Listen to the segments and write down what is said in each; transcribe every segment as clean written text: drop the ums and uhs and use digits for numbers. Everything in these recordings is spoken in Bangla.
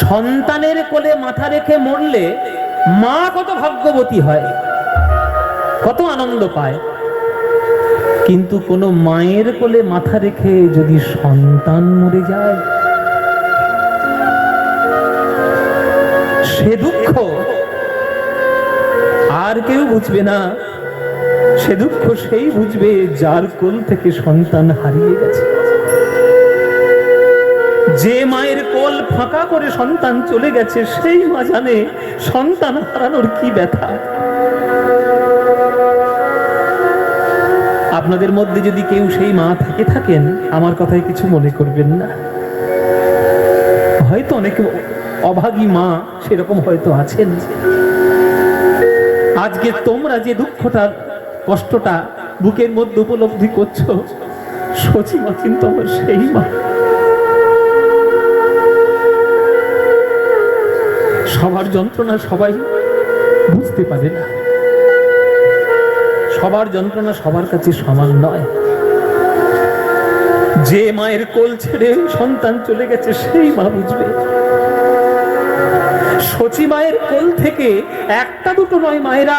সন্তানের কোলে মাথা রেখে মরলে মা কত ভাগ্যবতী হয়, কত আনন্দ পায়। কিন্তু কোন মায়ের কোলে মাথা রেখে যদি সন্তান মরে যায়, সে দুঃখ আর কেউ বুঝবে না। সে দুঃখ সেই বুঝবে যার কোল থেকে সন্তান হারিয়ে গেছে। যে মায়ের কোল ফাঁকা করে সন্তান চলে গেছে, সেই মা জানে সন্তান হারানোর কি ব্যথা। আপনাদের মধ্যে যদি কেউ সেই মা থেকে থাকেন, আমার কথায় কিছু মনে করবেন না। হয়তো অনেকে অভাগী মা সেরকম হয়তো আছেন। আজকে তোমরা যে দুঃখটা, কষ্টটা বুকের মধ্যে উপলব্ধি করছো, সচি মা কিন্তু আমার সেই মা। সবার যন্ত্রণা সবাই বুঝতে পারে না, সবার যন্ত্রণা সবার কাছে সমান নয়। যে মায়ের কোল ছেড়ে সন্তান চলে গেছে, সেই মা বুঝবে। সচি মায়ের কোল থেকে একটা দুটো নয়, মায়েরা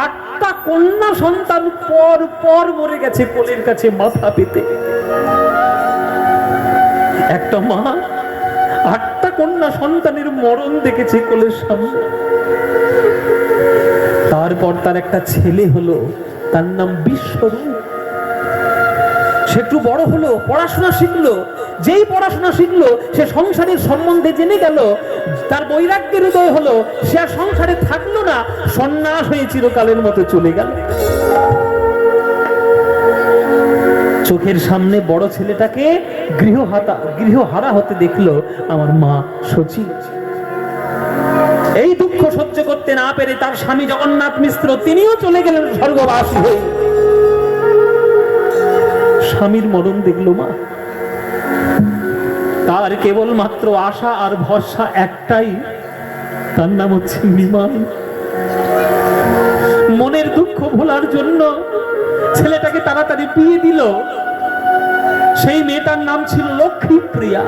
8টা কন্যা সন্তান পর পর মরে গেছে কোলের কাছে মাথা পেতে। একটা মা 8টা কন্যা সন্তানের মরণ দেখেছে কোলের সামনে। তারপর তার একটা ছেলে হলো, তার নাম বিশ্বরূপ। সে একটু বড় হলো, পড়াশোনা শিখলো। যেই পড়াশোনা শিখলো, সে সংসারের সম্বন্ধে জেনে গেল। তার বৈরাগ্যের হৃদয় হলো, সে আর সংসারে থাকলো না, সন্ন্যাস হয়ে চিরকালের মতো চলে গেল। চোখের সামনে বড় ছেলেটাকে গৃহহারা হতে দেখলো আমার মা সচি। এই দুঃখ সহ্য করতে না পেরে তার স্বামী জগন্নাথ মিশ্র, তিনিও চলে গেলেন স্বর্গবাসী হয়ে। স্বামীর মরণ দেখলো মা। তার কেবলমাত্র আশা আর ভরসা একটাই, তার নাম হচ্ছে নিমাই। মনের দুঃখ ভোলার জন্য ছেলেটাকে তাড়াতাড়ি বিয়ে দিল। সেই মেয়েটার নাম ছিল লক্ষ্মীপ্রিয়া।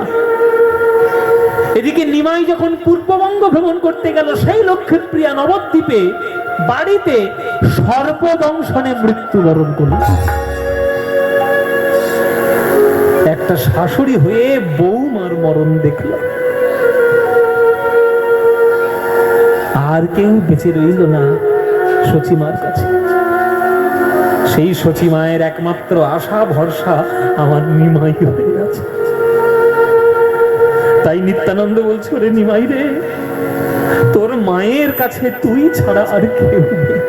এদিকে নিমাই যখন পূর্ববঙ্গ ভ্রমণ করতে গেল, সেই লক্ষ্মীপ্রিয়া নবদ্বীপে বাড়িতে সর্পদংশনে মৃত্যুবরণ করল। একটা শাশুড়ি হয়ে বৌমার মরণ দেখল। আর কেউ বেঁচে রইল না সচিমার কাছে। সেই সচিমায়ের একমাত্র আশা ভরসা আমার নিমাই হয়ে আছে। তাই নিত্যানন্দ বলছে, ওরে নিমাই রে, তোর মায়ের কাছে তুই ছাড়া আর কেউ নেই।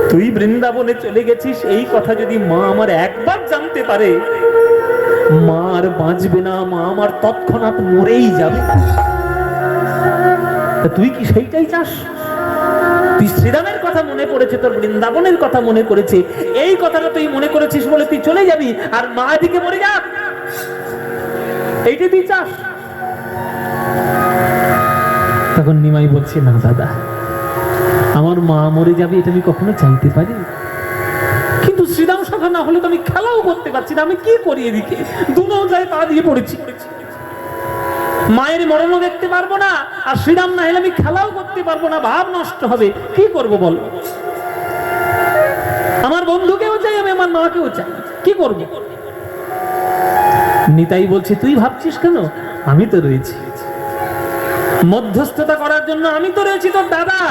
তুই বৃন্দাবনে চলে গেছিস, এই কথা যদি মা আমার একবার জানতে পারে, মা আর বাঁচবে না, মা আমার তৎক্ষণাৎ মরেই যাবে। তুই কি সেইটাই চাস? তুই শ্রীরামের কথা মনে পড়েছে, তোর বৃন্দাবনের কথা মনে করেছে, এই কথাটা তুই মনে করেছিস বলে তুই চলে যাবি, আর মা দিকে মরে যাক, এইটা তুই চাস? তখন নিমাই বলছে, না দাদা, আমার মা মরে যাবে এটা আমি কখনো চাইতে পারি, কিন্তু শ্রীরাম সভা না হলে তো আমি খেলাও করতে পারছি না। আমি কি করি? এদিকে দু নৌকায় পা দিয়ে পড়েছি, মায়ের মরণও দেখতে পারবো না, আর শ্রীরাম না হলে আমি খেলাও করতে পারবো না, ভাব নষ্ট হবে। কি করব বল? আমার বন্ধুকেও চাই, আমি আমার মাকেও চাই, কি করব? নিতাই বলছে, তুই ভাবছিস কেন? আমি তো রয়েছি মধ্যস্থতা করার জন্য, আমি তো রয়েছি তোর দাদা।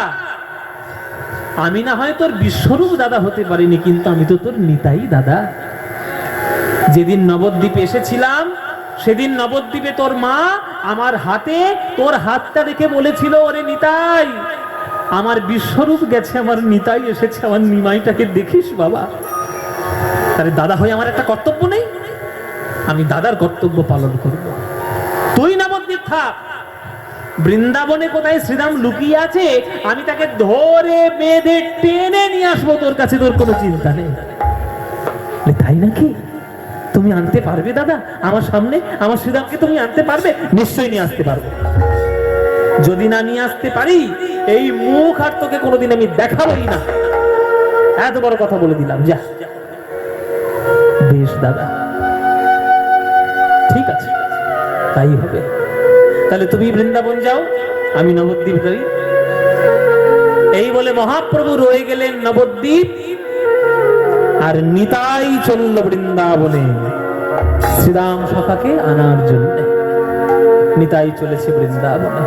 আমি না হয় তোর বিশ্বরূপ দাদা হতে পারিনি, কিন্তু আমি তো তোর নিতাই দাদা। যেদিন নবদ্বীপে এসেছিলাম, সেদিন নবদ্বীপে তোর মা আমার হাতে তোর হাতটা রেখে বলেছিল, ওরে নিতাই, আমার বিশ্বরূপ গেছে, আমার নিতাই এসেছে, আমার নিমাইটাকে দেখিস বাবা। তাহলে দাদা হয়ে আমার একটা কর্তব্য নেই? আমি দাদার কর্তব্য পালন করব। তুই নবদ্বীপ থাক, বৃন্দাবনে কোথায় শ্রীরাম লুকিয়ে আছে, আমি তাকে ধরে বেঁধে টেনে নিয়ে আসবো তোর কাছে, তোর কোনো চিন্তা নেই। তাই নাকি? তুমি আনতে পারবে দাদা আমার সামনে? আমার শ্রীরামকে তুমি আনতে পারবে? নিশ্চয়ই নিয়ে আসতে পারবো। যদি না নিয়ে আসতে পারি, এই মুখ আর তোকে কোনোদিন আমি দেখাবোই না। এত বড় কথা বলে দিলাম। যা, বেশ দাদা, ঠিক আছে, তাই হবে। তাহলে তুমি বৃন্দাবন যাও, আমি নবদ্বীপ যাই। এই বলে মহাপ্রভু রয়ে গেলেন নবদ্বীপ, আর নিতাই চলল বৃন্দাবনে শ্রীরাম সখাকে আনার জন্য। নিতাই চলেছে বৃন্দাবনে।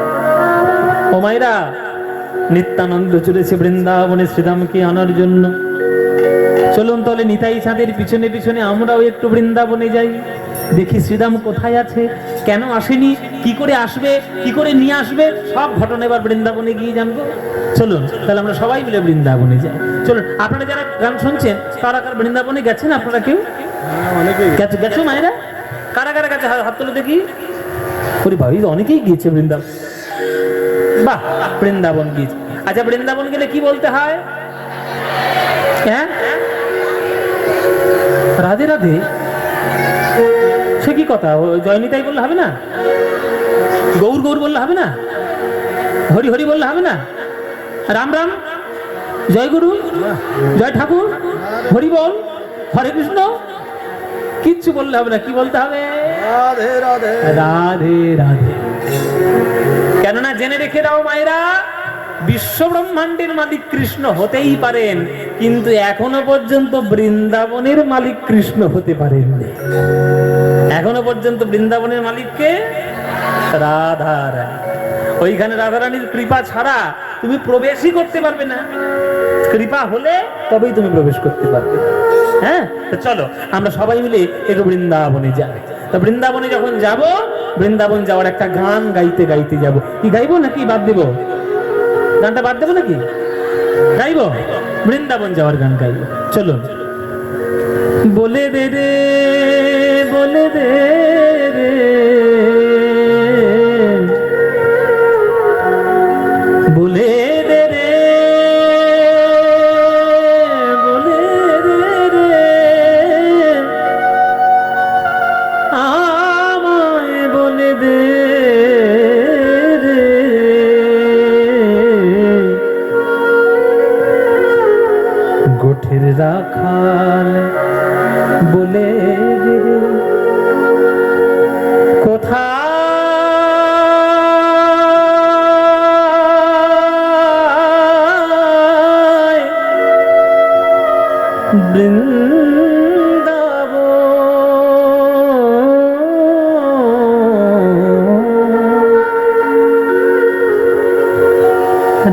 ও মায়েরা, নিত্যানন্দ চলেছে বৃন্দাবনে শ্রীরামকে আনার জন্য। চলুন তাহলে নিতাই চাঁদের পিছনে পিছনে আমরাও একটু বৃন্দাবনে যাই, দেখি শ্রীরাম কোথায় আছে, কেন আসেনি, কি করে আসবে, কি করে নিয়ে আসবে, সব ঘটনা এবার বৃন্দাবনে গিয়ে জানবো। চলুন তাহলে আমরা সবাই মিলে বৃন্দাবনে যাই। চলুন, আপনারা যারা গান শুনছেন তারা কার বৃন্দাবনে গেছেন? আপনারা কেউ গেছো মায়েরা? কারা কারা গেছে হাত তুলে দেখি। ওরে ভাবি, অনেকেই গিয়েছে বৃন্দাবন। বাহ, বৃন্দাবন গিয়েছে। আচ্ছা, বৃন্দাবন গেলে কি বলতে হয়? হ্যাঁ, রাধে রাধে। সে কি কথা? জয়নিতাই বললে হবে না? গৌর গৌর বললে হবে না? হরি হরি বললে হবে না? রাম রাম, জয় গুরু, জয় ঠাকুর, হরি বল, হরে কৃষ্ণ, কিচ্ছু বললে হবে না। কি বলতে হবে? রাধে রাধে, রাধে রাধে। কেননা জেনে রেখে দাও মায়েরা, বিশ্ব ব্রহ্মাণ্ডের মালিক কৃষ্ণ হতেই পারেন, কিন্তু এখনো পর্যন্ত বৃন্দাবনের মালিক কৃষ্ণ হতে পারেননি। এখনো পর্যন্ত বৃন্দাবনের মালিককে রাধা রানী। ওইখানে রাধা রানীর কৃপা ছাড়া তুমি প্রবেশই করতে পারবে না। কৃপা হলে তবেই তুমি প্রবেশ করতে পারবে। হ্যাঁ, তো চলো আমরা সবাই মিলে একটু বৃন্দাবনে যাই। তো বৃন্দাবনে যখন যাব, বৃন্দাবন যাওয়ার একটা গান গাইতে গাইতে যাব। কি গাইবো নাকি বাদ দেব? গানটা বাদ দেবো নাকি? গাইবো, বৃন্দাবন যাওয়ার গান গাইবো। চলুন। বলে দে রে, বলে দে রে, বলে দে রে, বলে দে রে, আমায় বলে দে রে, গোঠের রাখাল বলে দে রে, কোথায়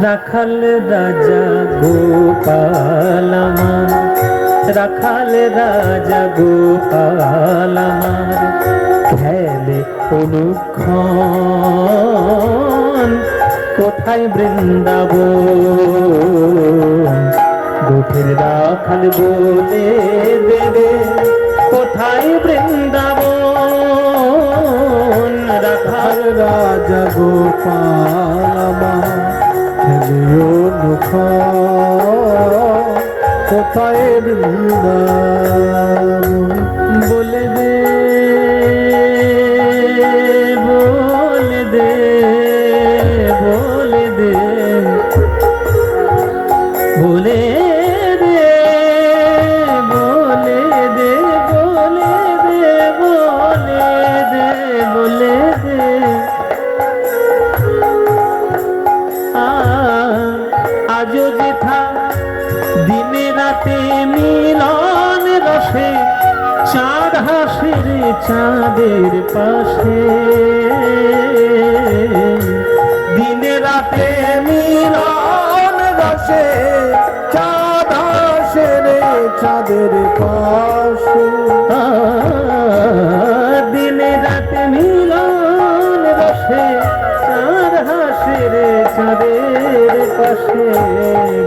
রাখাল রাজা গোপাল আমার, রাখাল রাজা গোপাল আমার, খেলে অনুক্ষণ কোথায় বৃন্দাবন, গোঠের রাখাল বলে দেবে কোথায় বৃন্দাবন, রাখাল রাজা গোপাল আমার, কোথায় বৃন্দাবন, বলে দে, বলে দে, বলে দে, বলে দে, বলে দে, বলে দে, বলে দে, বলে দে। আজো যেথা দিনে রাতে মিলন রসে, চাঁদ হাসে রে চাঁদের পাশে, দিনে রাতে মিলন রসে, চাঁদ হাসে রে চাঁদের পাশে, দিনে রাতে মিলন রসে, চাঁদ হাসে রে চাঁদের পাশে,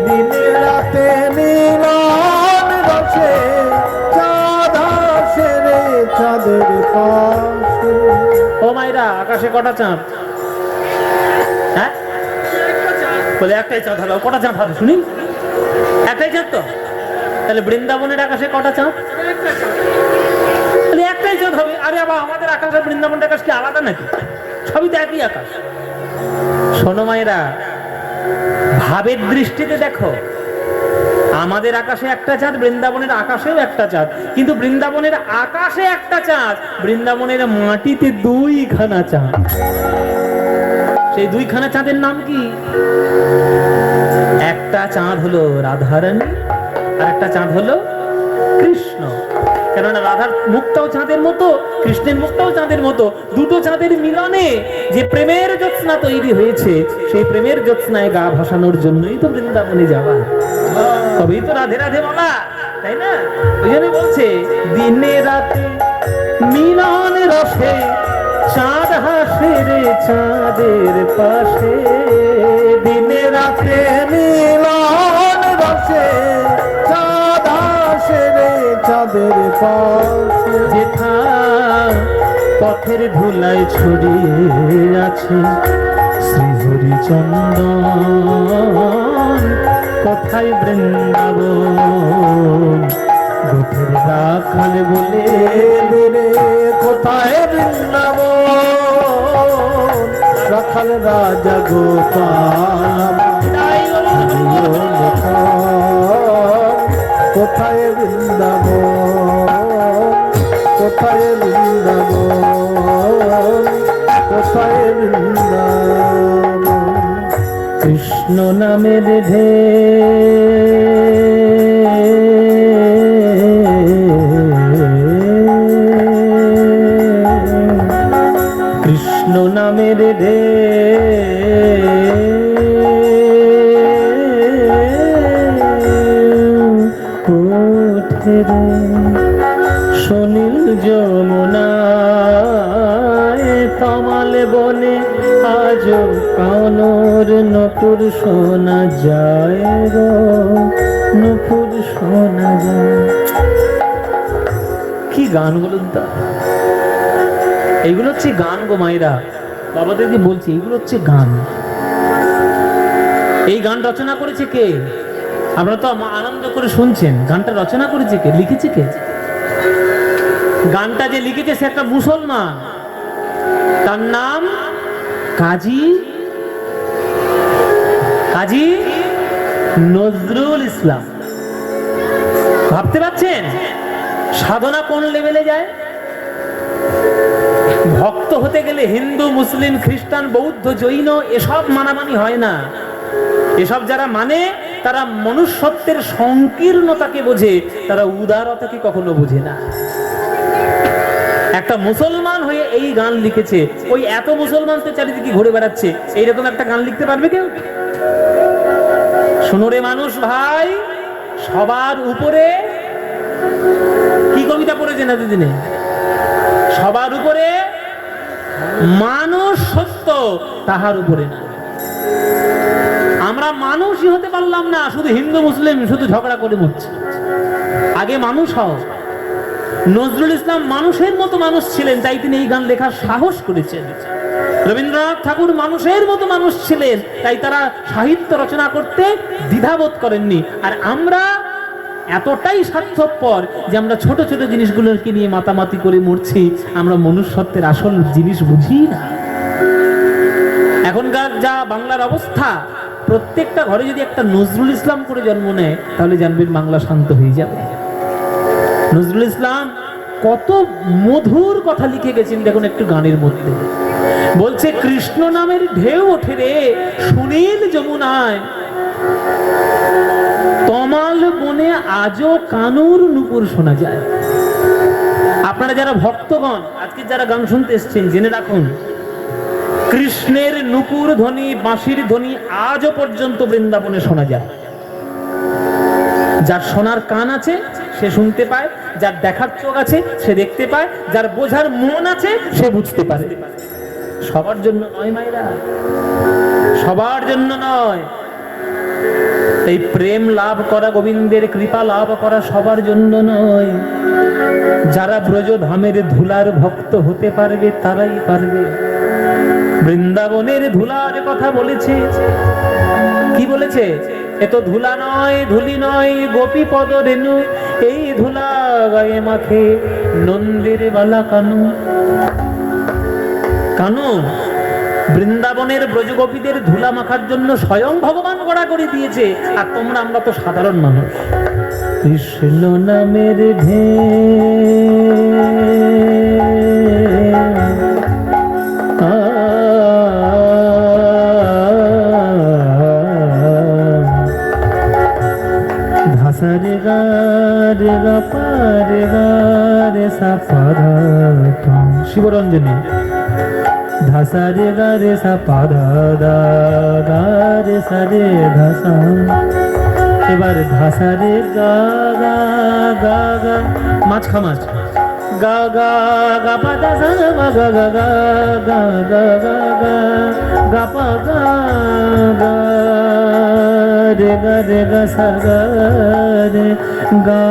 দিনে রাতে মিলন রসে, চাঁদ হাসে রে চাঁদের পাশে। ও মাইরা, আকাশে কটা চাঁদ? হ্যাঁ, বলে একটাই চাঁদ হবে। কটা চাঁদ হবে শুনি? একটাই চাঁদ তো? তাহলে বৃন্দাবনের আকাশে কটা চাঁদ? একটাই চাঁদ হবে। আরে বাবা, আমাদের আকাশ আর বৃন্দাবনের আকাশ কি আলাদা নাকি? সবই তো একই আকাশ। শোনো মায়েরা, ভাবের দৃষ্টিতে দেখো, আমাদের আকাশে একটা চাঁদ, বৃন্দাবনের আকাশেও একটা চাঁদ, কিন্তু বৃন্দাবনের আকাশে একটা চাঁদ, বৃন্দাবনের মাটিতে দুইখানা চাঁদ। সেই দুইখানা চাঁদের নাম কি? একটা চাঁদ হলো রাধারানী, আর একটা চাঁদ হলো কৃষ্ণ। কেননা রাধার মুখটাও চাঁদের মতো, কৃষ্ণের মুখটাও চাঁদের মতো। দুটো চাঁদের মিলনে যে প্রেমের জ্যোৎস্না তৈরি হয়েছে, সেই প্রেমের জ্যোৎস্নায় গা ভাসানোর জন্যই তো বৃন্দাবনে যাওয়া, তবেই তো রাধে রাধে বলা, তাই না? ওই জন্য বলছে দিনে রাতে মিলন রসে চাঁদ হাসে রে চাঁদের পাশে। দিনে রাতে মিলন রসে চাঁদ হাসে রে চাঁদের পাশে। যেথা পথের ধুলায় ছড়িয়ে আছে শ্রীহরি চন্দন, কোথায় বৃন্দাবন গোপের রাখাল বলে রে, কোথায় বৃন্দাবন রাখাল রাজা গোপাল। কোথায় বৃন্দাবন, কোথায় বৃন্দাবন, কোথায় বৃন্দাবন। কৃষ্ণ নামের কৃষ্ণ নামের ওঠে রে সুনীল যমুনায় তমাল বনে, আজ কানর নপুর শোনা যায় গো, নপুর শোনা যায়। কি গান বলুন তা, এইগুলো হচ্ছে গান গো মায়েরা, বাবাদেরকে বলছি এইগুলো হচ্ছে গান। এই গান রচনা করেছে কে? আপনারা তো আনন্দ করে শুনছেন, গানটা রচনা করেছে কে, লিখেছে কে? গানটা যে লিখেছে সে একটা মুসলমান, তার নাম কাজী নজরুল ইসলাম। ভাবতে পারছেন সাধনা কোন লেভেলে যায়? ভক্ত হতে গেলে হিন্দু, মুসলিম, খ্রিস্টান, বৌদ্ধ, জৈন এসব মানামানি হয় না। এসব যারা মানে তারা মনুষ্যত্বের সংকীর্ণতাকে বোঝে, তারা উদারতাকে কখনো বোঝে না। একটা মুসলমান হয়ে এই গান লিখেছে, ওই এত মুসলমান তো চারিদিকে ঘুরে বেড়াচ্ছে, এইরকম একটা গান লিখতে পারবে কেউ? শোনো রে মানুষ ভাই, সবার উপরে কি কবিতা পড়েছেন এতদিনে? সবার উপরে মানুষ সত্য, তাহার উপরে না। আমরা মানুষই হতে পারলাম না, শুধু হিন্দু মুসলিম শুধু ঝগড়া করে মরছে। আগে মানুষ হও। নজরুল ইসলাম মানুষের মতো মানুষ ছিলেন, তাই তিনি এই গান লেখার সাহস করেছেন। রবীন্দ্রনাথ ঠাকুর মানুষের মতো মানুষ ছিলেন, তাই তারা সাহিত্য রচনা করতে দ্বিধাবোধ করেননি। আর আমরা এতটাই স্বার্থপর যে আমরা ছোট ছোট জিনিসগুলোকে নিয়ে মাতামাতি করে মরছি, আমরা মনুষ্যত্বের আসল জিনিস বুঝি না। এখনকার যা বাংলার অবস্থা, প্রত্যেকটা ঘরে যদি একটা নজরুল ইসলাম করে জন্ম নেয়, তাহলে জানবেন বাংলা শান্ত হয়ে যাবে। নজরুল ইসলাম কত মধুর কথা লিখে গেছেন দেখুন একটু গানের মধ্যে। বলছে কৃষ্ণ নামের ঢেউ ওঠে রে সুনীল যমুনায়, তমাল বনে আজও কানুর নুপুর শোনা যায়। আপনারা যারা ভক্তগণ আজকে যারা গান শুনতে এসছেন, জেনে রাখুন কৃষ্ণের নুপুর ধ্বনি, বাঁশির ধ্বনি আজও পর্যন্ত বৃন্দাবনে শোনা যায়। যার শোনার কান আছে সে শুনতে পায়, যার দেখার চোখ আছে সে দেখতে পায়, যার বোঝার মন আছে সে বুঝতে পারে। সবার জন্য নয় মায়েরা, সবার জন্য নয়। এই প্রেম লাভ করা, গোবিন্দের কৃপা লাভ করা সবার জন্য নয়। যারা ব্রজধামের ধুলার ভক্ত হতে পারবে তারাই পারবে। বৃন্দাবনের ধুলার কথা বলেছে, কি বলেছে? এ তো ধুলা নয়, ধুলি নয়, গোপী পদ রেণু, এই ধুলা গায়ে মাখে নন্দির বালা কানু। কানু বৃন্দাবনের ব্রজগোপীদের ধুলা মাখার জন্য স্বয়ং ভগবান গড়া করে দিয়েছে, আর তোমরা আমরা তো সাধারণ মানুষ। কৃষ্ণ নামের ঢেউ ধাসা রে গা রে গা পা রে গা রে সা পা ধা ধা। শিবরঞ্জনী ধাসা রে গা রে সা পা ধা ধা গা রে সা রে ধাসা। এবার ধাসা রে গা গা গা গা মাছ খামাছ গা গা গা পা দা সা গা গা গা গা গা গা গা গা গা পা গা গা রে গা সা গা রে গা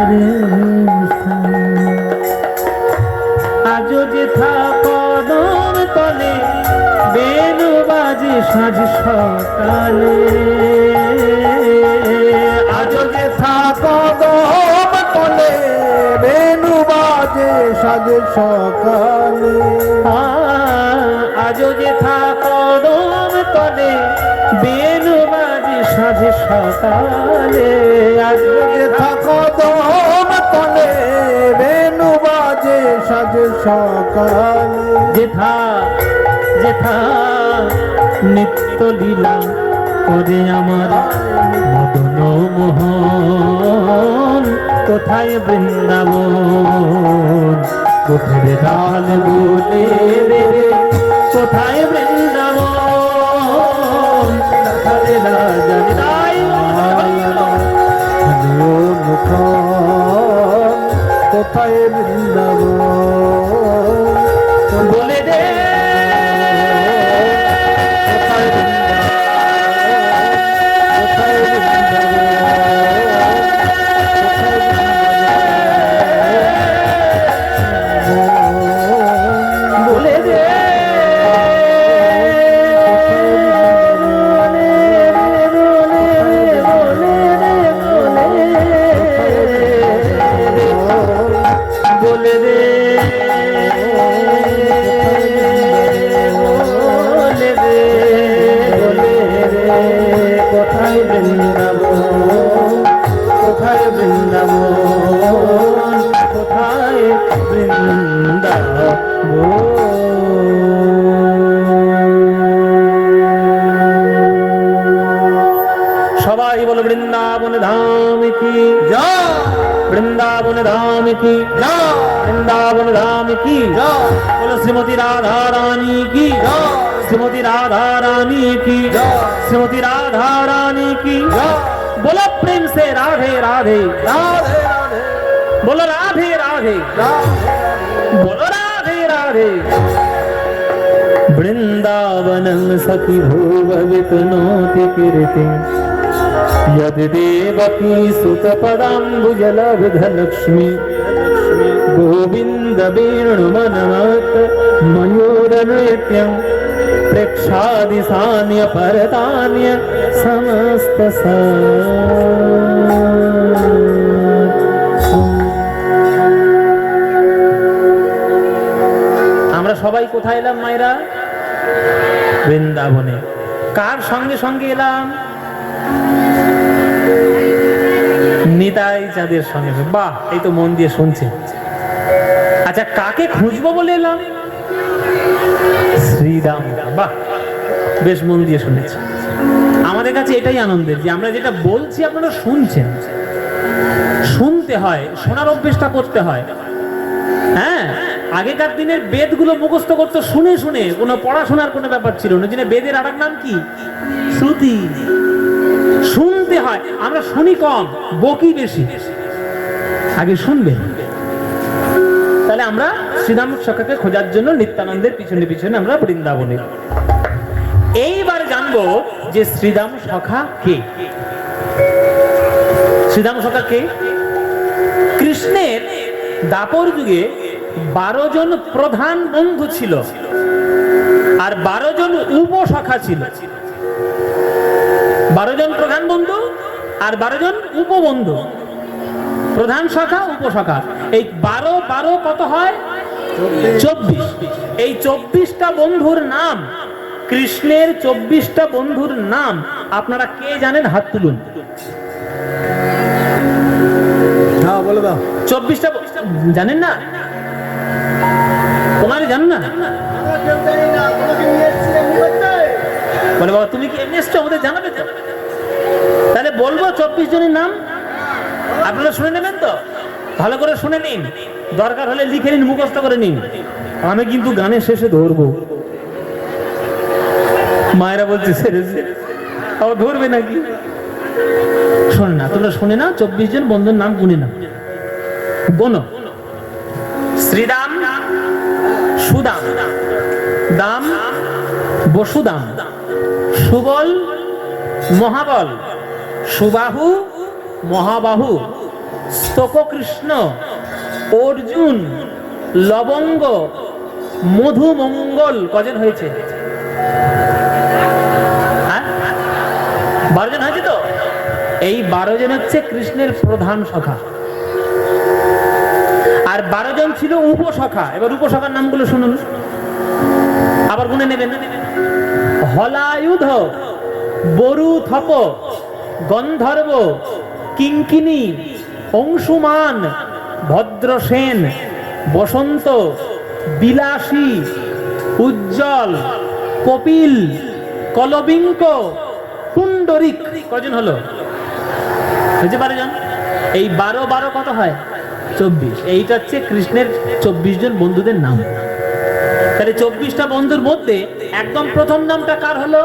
রে সা। আজো যেথা কদম তলে বেনু বাজে সাঁঝ সকালে। আজ যেথা কদম তলে বেনু বাজে সাজ সকালে। আজো যেথা কদম তলে বেনু বাজে সাঁঝ সকালে। আজ যেথা কদম তলে বেনু বাজে সাজ সকালে। যেথা যেথা নিত্য লীলা করে আমার মদন মোহন। কোথায় বৃন্দাবন কোথায় ডাল বলে রে। কোথায় বৃন্দাবন কোথায় রাজা রাই। হলো মুখ কোথায় বৃন্দাবন বলে দে কোথায় বলে দে বলে দে বলে দে বলে দে কোথায় বৃন্দাবন কোথায় বৃন্দাবন কোথায় বৃন্দাবন। সবাই বলো বৃন্দাবন ধাম কি জয় বৃন্দাবন ধাম কি জয় বৃন্দাবন ধাম কি জয় बोलो श्रीमती राधा रानी की जय। श्रीमती राधा रानी की जय। श्रीमती राधा रानी की जय। बोलो प्रेम से राधे राधे राधे राधे बोलो राधे राधे राधे बोलो राधे राधे। वृंदावनं सखी भूभवितनोति कीर्ति यद देवकी सुत पदाम्बुजलविधलक्ष्मी गोविंद वेणुमनमत मयूरनृत्यं प्रेक्षादिशान्य परतान्य समस्त আমরা সবাই কোথায় এলাম মায়েরা? বৃন্দাবনে। কার সঙ্গে সঙ্গে এলাম? নিতাই চাঁদের সঙ্গে। বাহ, এই তো মন দিয়ে শুনছে। আচ্ছা, কাকে খুঁজবো বলে এলাম? শ্রীরাম। বাহ, বেশ মন দিয়ে শুনেছি। আমাদের কাছে এটাই আনন্দের যে আমরা যেটা বলছি আপনারা শুনছেন। শুনতে হয়, শোনার অভ্যেসটা করতে হয়। হ্যাঁ, আগেকার দিনের বেদগুলো মুখস্থ করতে শুনে শুনে, কোনো পড়াশোনার কোনো ব্যাপার ছিল না। যিনি বেদের আরেক নাম কি? শ্রুতি। শুনতে হয়। আমরা শুনি কম, বকি বেশি। আগে শুনবে। তাহলে আমরা শ্রীরাম সখাকে খোঁজার জন্য নিত্যানন্দের পিছনে পিছনে আমরা বৃন্দাবনে। এইবার জানবো যে শ্রীরাম সখা কে। শ্রীরাম সখা কে? কৃষ্ণের দাপর যুগে 12 জন প্রধান বন্ধু ছিল আর 12 জন উপসখা ছিল। 12 জন প্রধান বন্ধু আর 12 জন উপবন্ধু। প্রধান শাখা, উপশাখা। এই 12 12 কত হয়? 24। এই 24টা বন্ধুর নাম, কৃষ্ণের 24টা বন্ধুর নাম আপনারা কে জানেন? হাত তুলুন। হ্যাঁ, বলে দাও। 24টা জানেন না? তোমারে জানো না? বলে বাবা, তুমি কি এমনি এসছো? আমাদের জানাবে তো। তাহলে বলবো 24 জনের নাম, আপনারা শুনে নেবেন তো? ভালো করে শুনে নিন, দরকার হলে লিখে নিন, মুখস্থ করে নিন। আমি কিন্তু গানের শেষে ধরবো। মায়েরা বলছে সেরেছে, আবার ধরবে নাকি? শোনে না, তোমরা শুনে না, 24 জন বন্ধুর নাম গুনে না। বোনো: শ্রীদাম, সুদাম, দাম, বসুদাম, সুবল, মহাবল, সুবাহু, মহাবাহু, স্তককৃষ্ণ, অর্জুন, লবঙ্গ, মধুমঙ্গল। কজন হয়েছে? 12 জন হয়েছে তো? এই 12 জন হচ্ছে কৃষ্ণের প্রধান সখা, আর 12 জন ছিল উপসখা। এবার উপসখার নামগুলো শুনুন, আবার গুনে নেবেন: হলায়ুধ, বরুথপ, গন্ধর্ব, কিঙ্কিনী, অংশুমান, ভদ্রসেন, বসন্ত, বিলাসী, উজ্জ্বল, কপিল, কলবিঙ্ক, পুণ্ডরিক। কজন হলো? হয়েছে 12 জন। এই 12 কত হয়? 24। এইটা হচ্ছে কৃষ্ণের 24 জন বন্ধুদের নাম। তাহলে 24টা বন্ধুর মধ্যে একদম প্রথম নামটা কার হলো?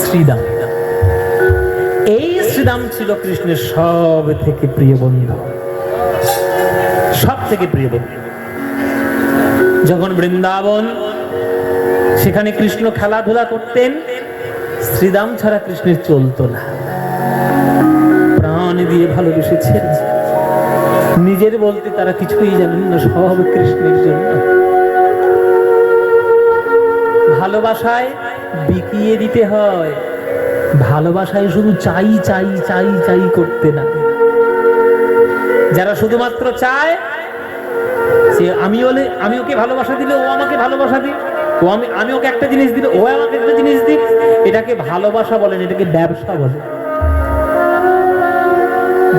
শ্রীদাম। এই শ্রীদাম ছিল কৃষ্ণের সব থেকে প্রিয় বন্ধু, সব থেকে প্রিয় বন্ধু। যখন বৃন্দাবন, সেখানে কৃষ্ণ খেলাধুলা করতেন, শ্রীদাম ছাড়া কৃষ্ণের চলতো না। প্রাণ দিয়ে ভালোবেসেছেন, নিজের বলতে তারা কিছুই জানেন না, সব কৃষ্ণের জন্য। ভালোবাসায় বিকিয়ে দিতে হয়, ভালোবাসায় শুধু চাই চাই চাই চাই করতে না। যারা শুধুমাত্র চায়, সে আমি ওকে ভালোবাসা দিলে ও আমাকে ভালোবাসা দিই, আমি ওকে একটা জিনিস দিলে ও আমাকে একটা জিনিস দিই, এটাকে ভালোবাসা বলেন, এটাকে ব্যবসা বলে।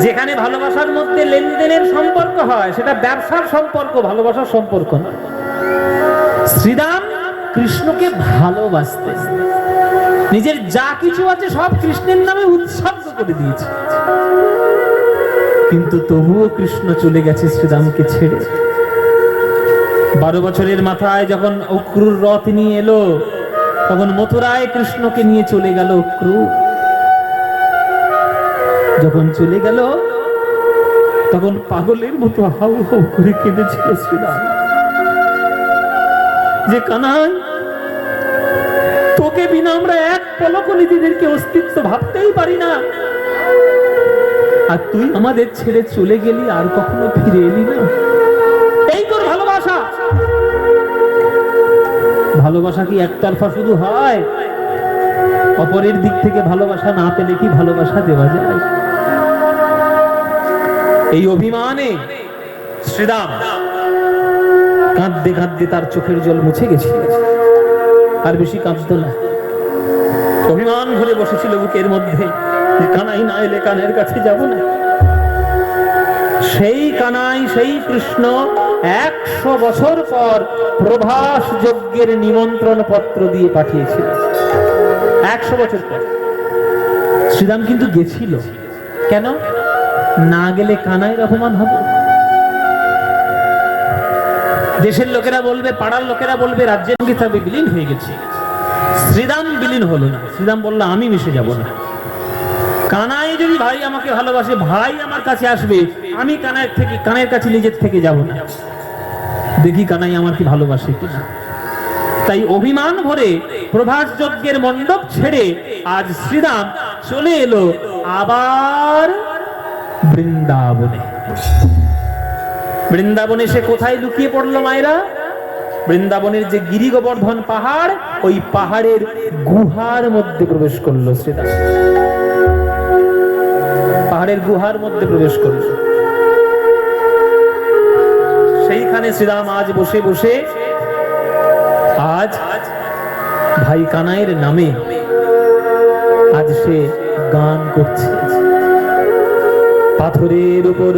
যেখানে ভালোবাসার মধ্যে লেনদেনের সম্পর্ক হয়, সেটা ব্যবসার সম্পর্ক, ভালোবাসার সম্পর্ক না। শ্রীদাম কৃষ্ণকে ভালোবাসতে, নিজের যা কিছু আছে সব কৃষ্ণের নামে উৎসর্গ করে দিয়েছে। কিন্তু তবুও কৃষ্ণ চলে গেছে শ্রীদামকে ছেড়ে। 12 বছরের মাথায় যখন অক্রুর রথ নিয়ে এলো, তখন মথুরায় কৃষ্ণকে নিয়ে চলে গেল অক্রুর। যখন চলে গেল, তখন পাগলের মতো হাউ হাউ করে কেঁদেছিল শ্রীরাম, যে কানাই, তোকে বিনা আমরা এক পলক নিজেদেরকে অস্তিত্ব ভাবতেই পারি না, আর তুই আমাদের ছেড়ে চলে গেলি, আর কখনো ফিরে এলি না। এই তোর ভালোবাসা? ভালোবাসা কি একতরফা শুধু হয়? অপরের দিক থেকে ভালোবাসা না পেলে কি ভালোবাসা দেওয়া যায়? এই অভিমানে শ্রীরাম কাঁদতে কাঁদতে তার চোখের জল মুছে গেছে, আর বেশি কাঁদত না। অভিমান ভরে বসেছিল বুকের মধ্যে, যে কানাই না এলে কানের কাছে যাব না। সেই কানাই, সেই কৃষ্ণ 100 বছর পর প্রভাস যজ্ঞের নিমন্ত্রণ পত্র দিয়ে পাঠিয়েছিল। 100 বছর পর শ্রীরাম কিন্তু গেছিল। কেন? না গেলে কানাইয়ের অপমান হবে, দেশের লোকেরা বলবে, পাড়ার লোকেরা বলবে, রাজ্যের সঙ্গে থাকবে, বিলীন হয়ে গেছে। শ্রীরাম বিলীন হলো না। শ্রীরাম বলল, আমি মিশে যাব না। কানাই যদি ভাই আমাকে ভালোবাসে, ভাই আমার কাছে আসবে, আমি কানাইয়ের কাছে নিজের থেকে যাব না, দেখি কানাই আমার কি ভালোবাসে কিনা। তাই অভিমান ভরে প্রভাস যজ্ঞের মণ্ডপ ছেড়ে আজ শ্রীরাম চলে এলো আবার বৃন্দাবনে। বৃন্দাবনে সে কোথায় লুকিয়ে পড়লো মায়েরা? বৃন্দাবনের যে গিরি গোবর্ধন পাহাড়, ওই পাহাড়ের গুহার মধ্যে প্রবেশ করলো শ্রীরাম। পাহাড়ের গুহার মধ্যে প্রবেশ করলো। সেইখানে শ্রীরাম আজ বসে বসে, আজ ভাই কানাইয়ের নামে আজ সে গান করছে। পাথরের উপর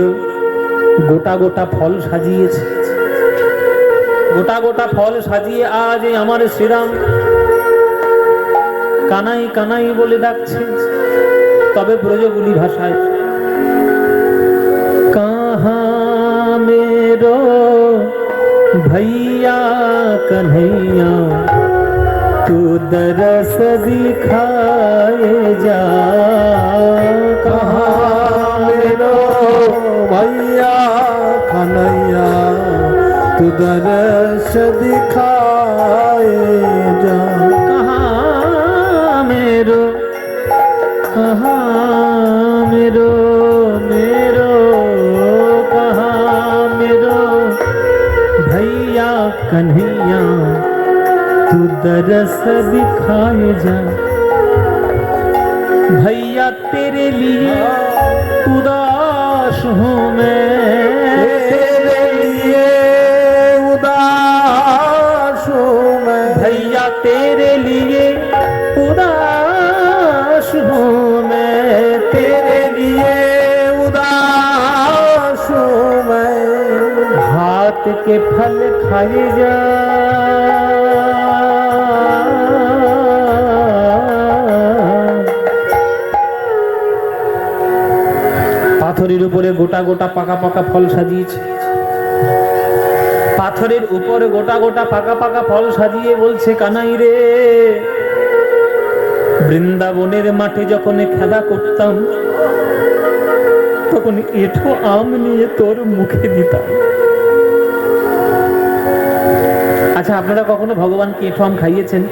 গোটা গোটা ফল সাজিয়েছে, গোটা গোটা ফল সাজিয়ে আজ আমার শ্রীরাম কানাই কানাই বলে ডাকছে, তবে ব্রজগুলি ভাষায় কাহা মেরো भैया कन्हैया तू दरस दिखाए जा, कहाँ मेरो भैया कन्हैया तू दर्श दिखाए जा। कहाँ मेरो मेरो कहाँ मेरो भैया कन्हैया तू दरस दिखाए जा। भैया तेरे लिए उदास हूँ मैं, तेरे लिए उदास हूँ मैं, भैया तेरे लिए उदास हूँ मैं, तेरे लिए उदास हूँ मैं। हाथ के फल खाए जा। পাথরের উপরে গোটা গোটা পাকা পাকা ফল সাজিয়েছে, পাথরের উপরে গোটা গোটা পাকা পাকা ফল সাজিয়ে বলছে, কানাই রে, বৃন্দাবনের মাঠে যখন খেলা করতাম তখন এঁঠো আম নিয়ে তোর মুখে দিতাম। আচ্ছা, আপনারা কখনো ভগবানকে এঁঠো আম খাইয়েছেন?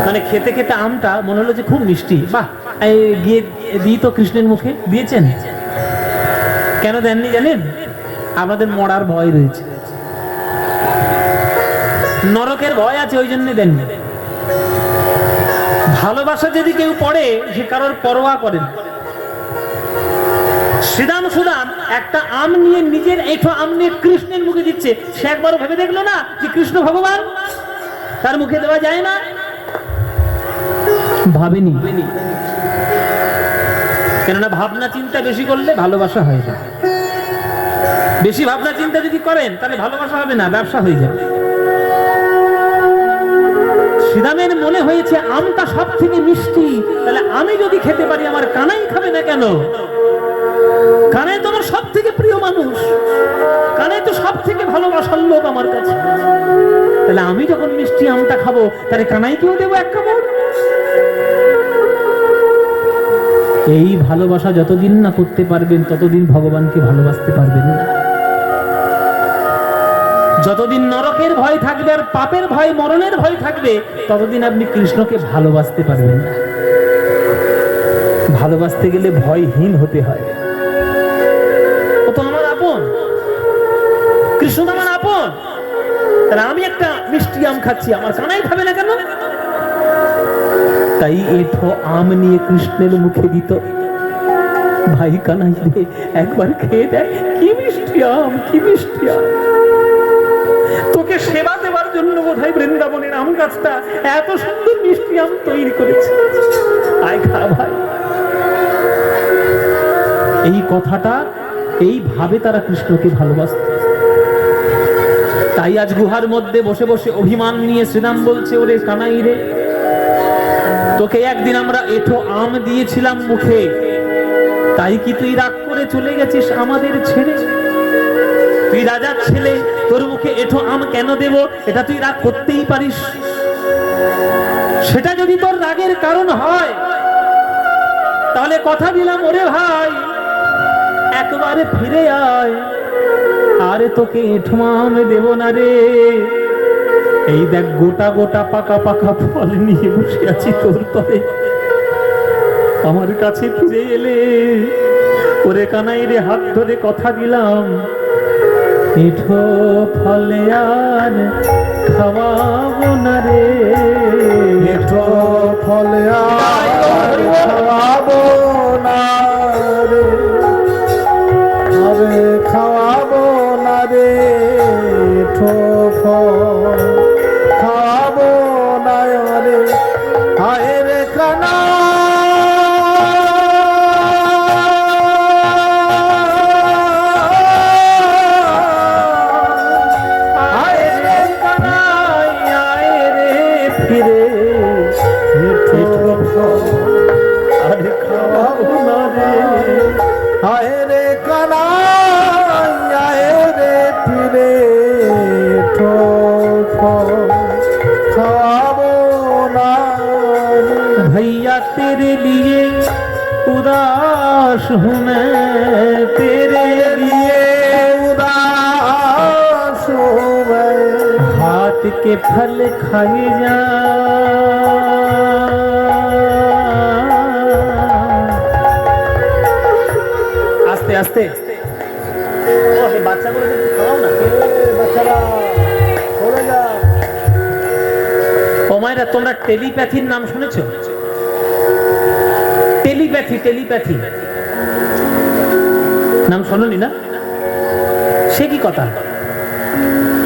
মানে খেতে খেতে আমটা মনে হলো যে খুব মিষ্টি, বাহ, গিয়ে দিই তো কৃষ্ণের মুখে। দিয়েছেন? কেন দেননি জানেন? আমাদের মরার ভয় রয়েছে, নরকের ভয় আছে, ওই জন্য দেননি। ভালোবাসা যদি কেউ পড়ে সে কারোর পরোয়া করেন। শ্রীরাম সুদাম একটা আম নিয়ে, নিজের এঁঠো আম নিয়ে কৃষ্ণের মুখে দিচ্ছে। সে একবারও ভেবে দেখলো না যে কৃষ্ণ ভগবান, তার মুখে দেওয়া যায় না? ভাবেনি। কেননা ভাবনা চিন্তা বেশি করলে ভালোবাসা হয় না। বেশি ভাবনা চিন্তা যদি করেন তাহলে ভালোবাসা হবে না, ব্যবসা হয়ে যাবে। শ্রীরামের মনে হয়েছে আমটা সব থেকে মিষ্টি, তাহলে আমি যদি খেতে পারি আমার কানাই খাবে না কেন? কানাই তো আমার সব থেকে প্রিয় মানুষ, কানাই তো সব থেকে ভালোবাসার লোক আমার কাছে, তাহলে আমি যখন মিষ্টি আমটা খাবো তাহলে কানাইকেও দেবো এক কামড়। এই ভালোবাসা যতদিন না করতে পারবেন ততদিন ভগবানকে ভালোবাসতে পারবেন না। যতদিন নরকের ভয় থাকবে আর পাপের ভয়, মরণের ভয় থাকবে, ততদিন আপনি কৃষ্ণকে ভালোবাসতে পারবেন না। ভালোবাসতে গেলে ভয়হীন হতে হয়। ও তো আমার আপন, কৃষ্ণ তো আমার আপন, তাহলে আমি একটা মিষ্টি আম খাচ্ছি, আমার কানাই খাবে না কেন? তাই এঁঠো আম নিয়ে কৃষ্ণের মুখে দিত। ভাই কানাই রে, একবার খেয়ে দেয়, কি মিষ্টি আম, কি মিষ্টি আম। তোকে সেবা দেওয়ার জন্য বোধহয় বৃন্দাবনের আম গাছটা এত সুন্দর মিষ্টি আম তৈরি করেছে, আয় খা ভাই। এই কথাটা, এইভাবে তারা কৃষ্ণকে ভালোবাসত। তাই আজ গুহার মধ্যে বসে বসে অভিমান নিয়ে শ্রীরাম বলছে, ওরে কানাই রে, তোকে একদিন আমরা এঁঠো আম দিয়েছিলাম মুখে, তাই কি তুই রাগ করে চলে গেছিস আমাদের ছেড়ে? তুই রাজার ছেলে, তোর মুখে এঁঠো আম কেন দেব? এটা তুই রাগ করতেই পারিস। সেটা যদি তোর রাগের কারণ হয় তাহলে কথা দিলাম, ওরে ভাই, একবারে ফিরে আয়, আরে তোকে এঁঠো আম দেব না রে। এই দেখ গোটা গোটা পাকা পাকা ফল নিয়ে বসে আছি তোর তরে, আমার কাছে ফিরে এলে ওরে কানাই রে, হাত ধরে কথা দিলাম, এঁঠো ফলে আর খাওয়াবো না রে, এঁঠো ফলে আর খাওয়াবো না রে, আরে খাওয়াবো না রে, এঁঠো ফল খাওয়াবো না রে। হায় রে কানা, আয় রে কানাই, আয় রে ফিরে उदास हूँ मैं तेरे लिए, उदास हूँ मैं, हाथ के फल खाए जा। आस्ते आस्ते বাচ্চা করে খাওয়াও না, বাচ্চারা সরে যা। ও মায়েরা, তোমরা টেলিপ্যাথির নাম শুনেছো? টেলিপ্যাথি, টেলিপ্যাথি নাম শোনোনি না? সে কি কথা?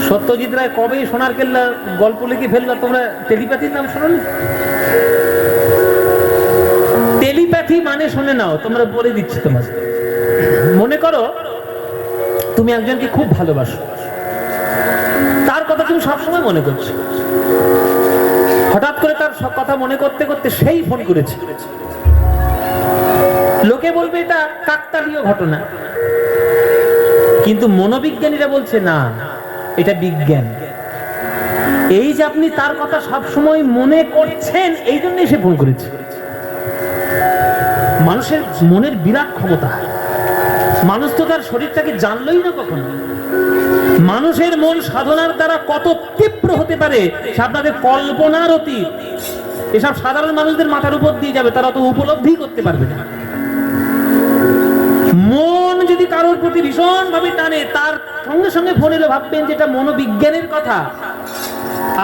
সত্যজিৎ রায় কবে সোনার কেল্লা গল্প লিখে ফেললো, তোমরা টেলিপ্যাথির নাম শোনোনি? টেলিপ্যাথি মানে শুনে নাও, তোমরা বলে দিচ্ছি তোমার। মনে করো তুমি একজনকে খুব ভালোবাসো, তার কথা তুমি সবসময় মনে করছো, হঠাৎ করে তার সব কথা মনে করতে করতে সেই ফোন করেছে। লোকে বলবে এটা কাকতালীয় ঘটনা, কিন্তু মনোবিজ্ঞানীরা বলছে না, এটা বিজ্ঞান। এই যে আপনি তার কথা সবসময় মনে করছেন, এই জন্যই সে ফোন করেছে। মানুষের মনের বিরাট ক্ষমতা। মানুষ তো তার শরীরটাকে জানলই না কখনো। মানুষের মন সাধনার দ্বারা কত তীব্র হতে পারে সে আপনাদের কল্পনার অতীত। এসব সাধারণ মানুষদের মাথার উপর দিয়ে যাবে, তারা তো উপলব্ধি করতে পারবে না। মন যদি কারোর প্রতি ভীষণ ভাবে টানে, তার সঙ্গে সঙ্গে ফোন এলে ভাববেন যে এটা মনোবিজ্ঞানের কথা।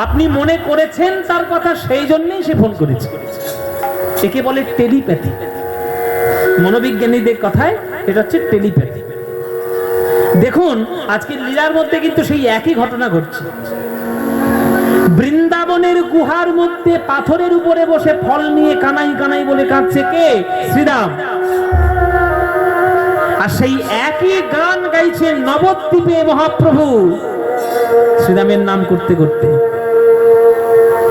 আপনি মনে করেছেন তার কথা, সেই জন্যই সে ফোন করেছে। একে বলে টেলিপ্যাথি। মনোবিজ্ঞানীদের কথায় এটা হচ্ছে টেলিপ্যাথি। দেখুন আজকের লীলার মধ্যে কিন্তু সেই একই ঘটনা ঘটছে। বৃন্দাবনের গুহার মধ্যে পাথরের উপরে বসে ফল নিয়ে কানাই কানাই বলে কাঁদছে কে? শ্রীরাম। আর সেই একই গান গাইছে নবদ্বীপে মহাপ্রভু শ্রীরামের নাম করতে করতে।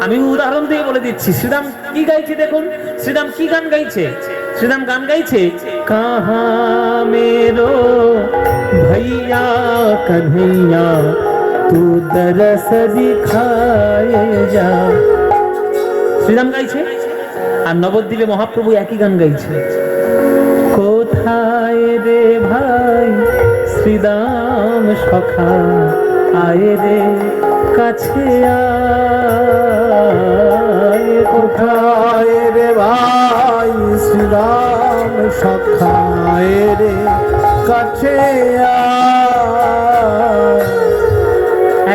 আমি উদাহরণ দিয়ে বলে দিচ্ছি শ্রীরাম কি গাইছে। দেখুন শ্রীরাম কি গান গাইছে। শ্রীরাম গান গাইছে, কাহা মেরো भैया कन्हैया तू दरस दिखाए जा। শ্রীরাম গাইছে, আর নবদ্বীপে মহাপ্রভু একই গান গাইছে, কোথায় রে ভাই শ্রীরাম সখা আয় রে কাছে আয়, কোথায় রে ভাই শ্রীরাম সখা আয় রে কাছে আয়।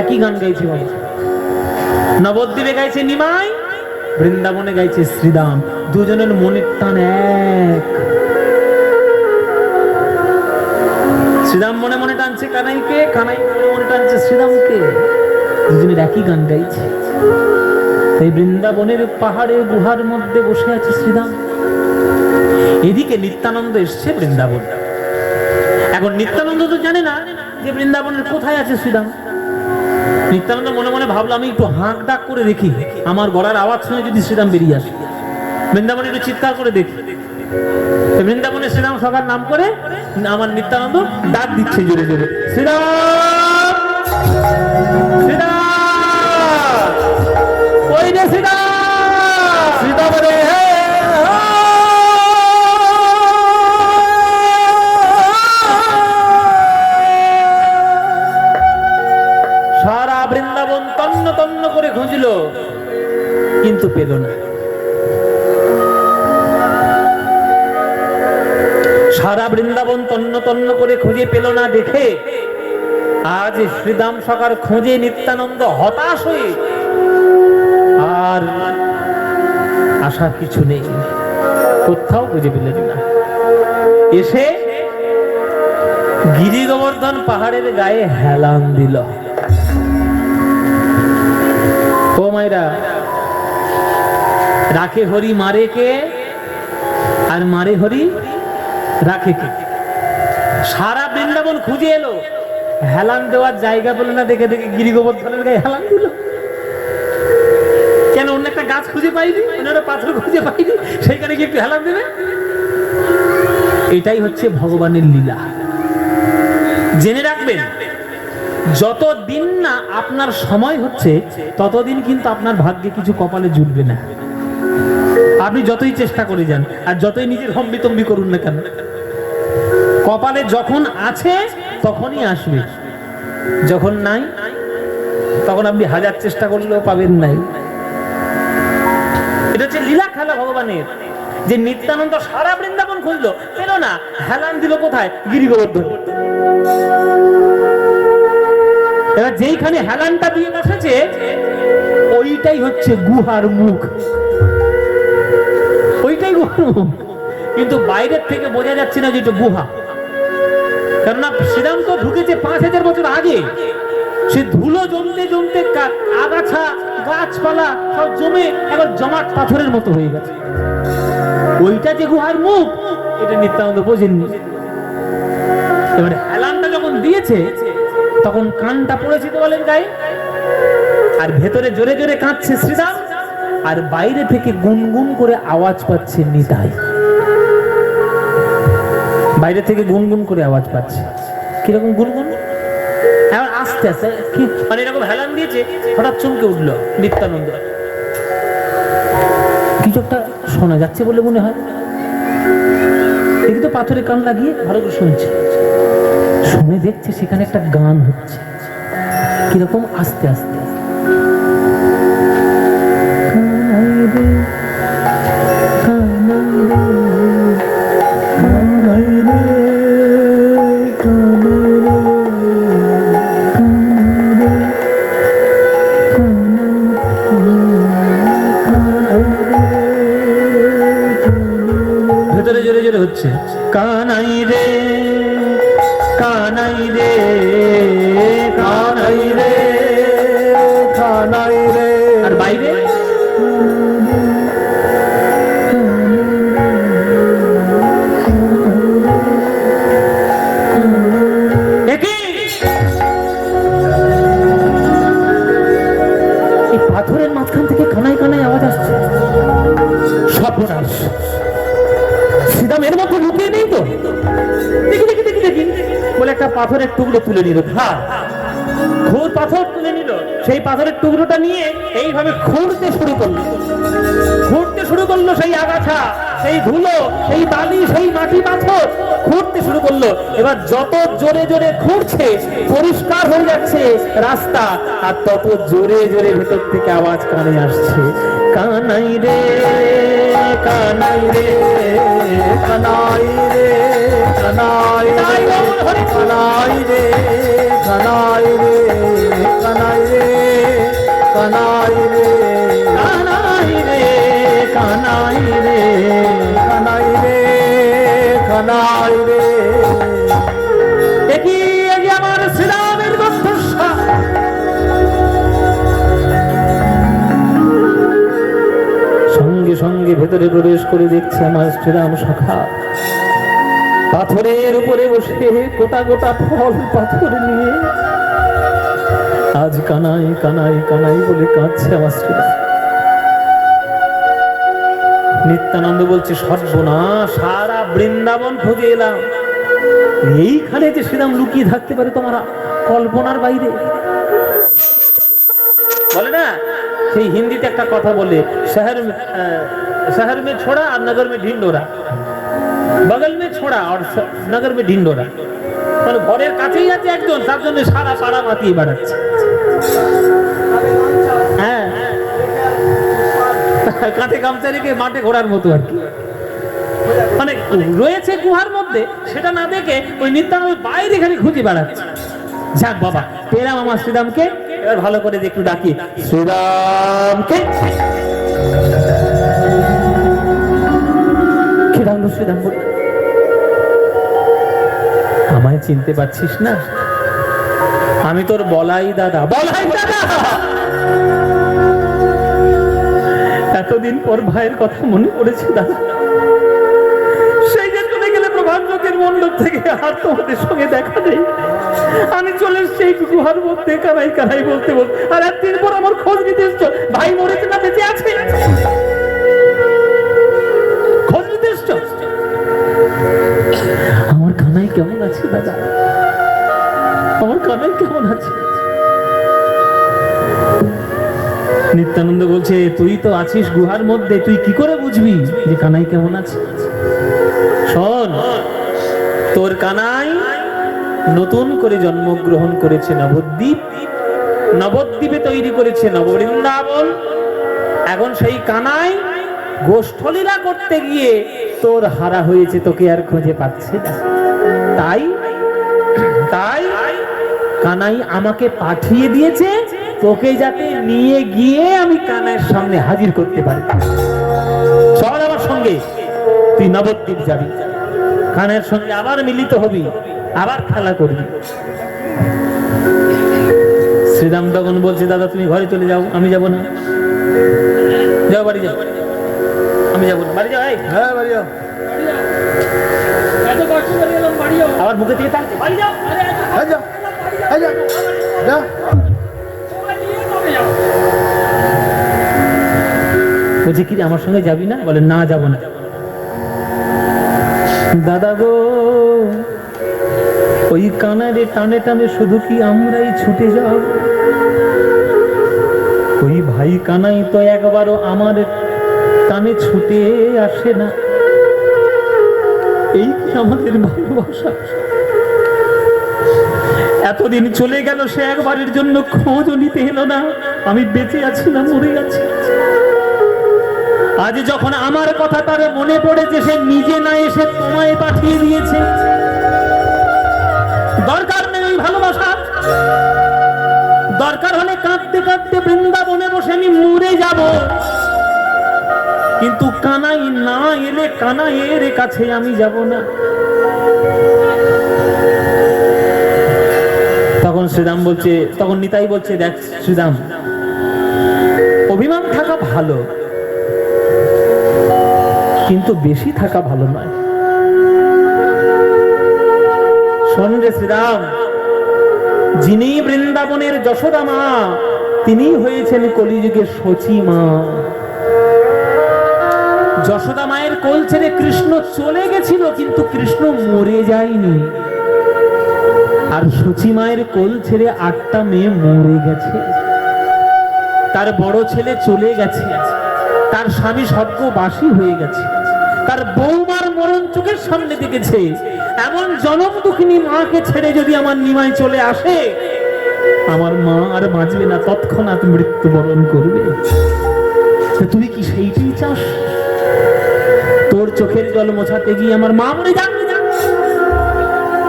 একই গান গাইছে বাবা। নবদ্বীপে গাইছে নিমাই, বৃন্দাবনে গাইছে শ্রীরাম। দুজনের মনের টান এক। শ্রীরাম মনে মনে টানছে কানাইকে, কানাই মনে মনে টানছে শ্রীরামকে। দুজনের একই গান গাইছে। এই বৃন্দাবনের পাহাড়ে গুহার মধ্যে বসে আছে শ্রীরাম। এদিকে নিত্যানন্দ এসছে বৃন্দাবন। এখন নিত্যানন্দ তো জানে না যে বৃন্দাবনের কোথায় আছে শ্রীরাম। নিত্যানন্দ মনে মনে ভাবলো আমি একটু হাঁক ডাক করে দেখি, আমার গলার আওয়াজ শুনে যদি শ্রীরাম বেরিয়ে আসে। বৃন্দাবনে একটু চিৎকার করে দেখি। বৃন্দাবনে শ্রীরাম সবার নাম করে আমার নিত্যানন্দ ডাক দিচ্ছে জোরে জোরে, শ্রীরাম শ্রীরাম, ওই রে শ্রীরাম, শ্রীরাম রে। সারা বৃন্দাবন তন্ন তন্ন করে খুঁজল, কিন্তু পেল না। সারা বৃন্দাবন তন্ন তন্ন করে খুঁজে পেল না দেখে আজ শ্রীরাম সখার খোঁজে নিত্যানন্দ হতাশ হয়ে আর আসার কিছু নেই, কোথাও খুঁজে পেলেন না। এসে গিরি গোবর্ধন পাহাড়ের গায়ে হেলান দিল। ও মায়েরা, রাখে হরি মারে কে, আর মারে হরি রাখে কে। সারা বৃন্দাবন খুঁজে এলো, হেলান দেওয়ার জায়গা পেল না দেখে দেখে গিরি গোবর্ধনের গায়ে হেলান দিল। কেন? অন্য একটা গাছ খুঁজে পাইনি, অন্য একটা পাথর খুঁজে পাইনি, সেইখানে কি একটু হেলান দেবে? এটাই হচ্ছে ভগবানের লীলা। জেনে রাখবেন, যতদিন না আপনার সময় হচ্ছে ততদিন কিন্তু আপনার ভাগ্যে কিছু কপালে জুটবে না। আপনি যতই চেষ্টা করে যান আর যতই নিজের হম্বিতম্বি করুন না কেন, কপালে যখন আছে তখনই আসবে, যখন নাই তখন আপনি হাজার চেষ্টা করলেও পাবেন নাই। এটা হচ্ছে লীলা খেলা ভগবানের, যে নিত্যানন্দ সারা বৃন্দাবন খুঁজলো, পেল না, হেলান দিল কোথায়? গিরি গোবর্ধন। এবার যেইখানে হেলানটা দিয়ে বসেছে ওইটাই হচ্ছে গুহার মুখ, ওইটাই গুহার মুখ, কিন্তু বাইরের থেকে বোঝা যাচ্ছে না যে এটা গুহা। কেননা শ্রীরাম তো ঢুকেছে 5000 বছর আগে, সে ধুলো জমতে জমতে আগাছা গাছপালা সব জমে এবার জমাট পাথরের মতো হয়ে গেছে। ওইটা যে গুহার মুখ এটা নিত্যানন্দ বোঝেননি। এবারে হেলানটা যখন দিয়েছে তখন কানটা পড়েছে তো বলেন গায়ে, আর ভেতরে জোরে জোরে কাঁদছে শ্রীরাম, আর বাইরে থেকে গুনগুন করে আওয়াজ পাচ্ছে নিতাই। বাইরে থেকে গুনগুন করে আওয়াজ পাচ্ছে, কিরকম গুনগুন? এবার আস্তে আস্তে কি মানে এরকম হেলান দিয়েছে, হঠাৎ চমকে উঠলো নিত্যানন্দ। কিছু একটা শোনা যাচ্ছে বলে মনে হয়, দেখি তো পাথরে কান লাগিয়ে ভালো করে শুনছে, শুনে দেখছে সেখানে একটা গান হচ্ছে, কিরকম আস্তে আস্তে। ভেতরে জোরে জোরে হচ্ছে, কানাই রে কানাই রে কানাই রে কানাই রে। আর বাইরে এই পাথরের মাঝখান থেকে কানাই কানাই আওয়াজ আসছে। সর্বনাশ, শ্রীরাম এর মধ্যে লুকিয়ে নেই তো? দেখি দেখি দেখি দেখি বলে একটা পাথরের টুকরো তুলে নিল, হ্যাঁ ঘোর পাথর তুলে নিল, সেই পাথরের টুকরোটা নিয়ে এইভাবে খুঁড়তে শুরু করলো, খুঁড়তে শুরু করলো সেই আগাছা, সেই ধুলো, সেই বালি, সেই মাটি পাথর খুঁড়তে শুরু করলো। এবার যত জোরে জোরে খুঁড়ছে পরিষ্কার হয়ে যাচ্ছে রাস্তা, আর তত জোরে জোরে ভেতর থেকে আওয়াজ কানে আসছে, কানাই রে কানাই রে কানাই রে কানাই রে কানাই রে কানাই রে কানাই রে কানাই রে কানাই রে কানাই রে কানাই রে কানাই রে। দেখি এই যে আমার শ্রীরামের গর্ভস্বা, সঙ্গে সঙ্গে ভেতরে প্রবেশ করে দেখছে আমার শ্রীরাম সখা পাথরের উপরে বসে গোটা গোটা ফল পাথর নিয়ে আজ কানাই কানাই কানাই বলে কাঁদছে আমার শ্রীরাম। নিত্যানন্দ বলছে, সর্বনাশ, সারা বৃন্দাবন খুঁজে এলাম, এইখানে যে শ্রীরাম লুকিয়ে থাকতে পারে তোমার কল্পনার বাইরে। বলে না সেই হিন্দিতে একটা কথা বলে, শহর মে ছোড়া আর নগর মে ঢিন্ডোরা, বগল মে ছোড়া আর নগর মে ঢিন্ডোরা। মানে ঘরের কাছেই আছে একজন, তার জন্য সারা পাড়া মাতিয়ে বেড়াচ্ছে। হ্যাঁ, কাঁধে গামছা রেখে মাঠে ঘোরার মতো আর কি, মানে রয়েছে গুহার মধ্যে, সেটা না দেখে ওই নিত্যানন্দ বাইরে খালি খুঁজে বেড়াচ্ছে। যাক বাবা, পেলাম আমার শ্রীরামকে, এবার ভালো করে একটু ডাকি, শ্রীরামকে। কি ডাকলো শ্রীরাম? আমায় চিনতে পারছিস না? আমি তোর বলাই দাদা। বলাই দাদা, এতদিন পর ভাইয়ের কথা মনে পড়েছে দাদা। সেই যে চলে গেলে প্রভাত লোকের মণ্ডপ থেকে আর তোমাদের সঙ্গে দেখা নেই, আমি চলে এসছি এই গুহার মধ্যে কানাই কানাই বলতে বলতে, আর একদিন পর আমার খোঁজ নিতে এসছো, ভাই মরেছে না বেঁচে আছে, খোঁজ নিতে এসছো। আমার কানাই কেমন আছে দাদা? আমার কানাই কেমন আছে? নিত্যানন্দ বলছে, তুই তো আছিস গুহার মধ্যে, তুই কি করে বুঝবি যে কানাই কেমন আছে? শোন, তোর কানাই নতুন করে জন্মগ্রহণ করেছে নবদ্বীপ, নবদ্বীপে তৈরি করেছে নববৃন্দাবন। এখন সেই কানাই গোষ্ঠলীলা করতে গিয়ে তোর হারা হয়েছে, তোকে আর খুঁজে পাচ্ছে না। তাই তাই কানাই আমাকে পাঠিয়ে দিয়েছে তোকে যাতে নিয়ে গিয়ে আমি কানাইয়ের সামনে হাজির করতে পারি। চল আমার সঙ্গে, তুই নবদ্বীপ যাবি, কানাইয়ের সঙ্গে আবার মিলিত হবি, আবার খেলা করবি। শ্রীরাম তখন বলছে, দাদা তুমি ঘরে চলে যাও, আমি যাব না। যাও বাড়ি যাও, আমি যাবো না। বাড়ি যাও। হ্যাঁ বাড়ি যাও। আবার মুখে দিয়ে থাকছে, বাড়ি যাও। হ্যাঁ যাও, হ্যাঁ যাও, যাও। বলছে, কি রে, আমার সঙ্গে যাবি না? বলে, না যাব না। দাদা গো, ওই কানারে টানে টানে শুধু কি আমরাই ছুটে যাব? ওই ভাই কানাই তো একবারও আমার টানে ছুটে আসে না। এই কি আমাদের ভালোবাসা? এতদিন চলে গেল, সে একবারের জন্য খোঁজও নিতে এলো না আমি বেঁচে আছি না মরে আছি। আজ যখন আমার কথা তার মনে পড়েছে, সে নিজে না এসে তোমায় পাঠিয়ে দিয়েছে। দরকার নেই ওই ভালোবাসা, দরকার হলে কাঁদতে কাঁদতে বৃন্দাবনে বসে আমি মরে যাব, কিন্তু কানাই না এলে কানাইয়ের কাছে আমি যাব না। তখন শ্রীরাম বলছে, তখন নিতাই বলছে, দেখ শ্রীরাম, অভিমান থাকা ভালো, কিন্তু বেশি থাকা ভালো নয়। শোন রে শ্রীরাম, যিনি বৃন্দাবনের যশোদা মা, তিনি হয়েছেন কলিযুগের শচী মা। যশোদা মায়ের কোল ছেড়ে কৃষ্ণ চলে গেছিল, কিন্তু কৃষ্ণ মরে যায়নি। আর শচী মায়ের কোল ছেড়ে 8টা মেয়ে মরে গেছে। তার বড় ছেলে চলে গেছে, তার স্বামী স্বর্গবাসী হয়ে গেছে, তার বৌমার মরণ চোখের সামনে দেখেছে। এমন জনম দুঃখিনী মাকে ছেড়ে যদি আমার নিমাই চলে আসে, আমার মা আর বাঁচবে না, তৎক্ষণাৎ মৃত্যুবরণ করবে। তুই কি সেইটাই চাস? তোর চোখের জল মোছাতে গিয়ে আমার মা মরে যাক,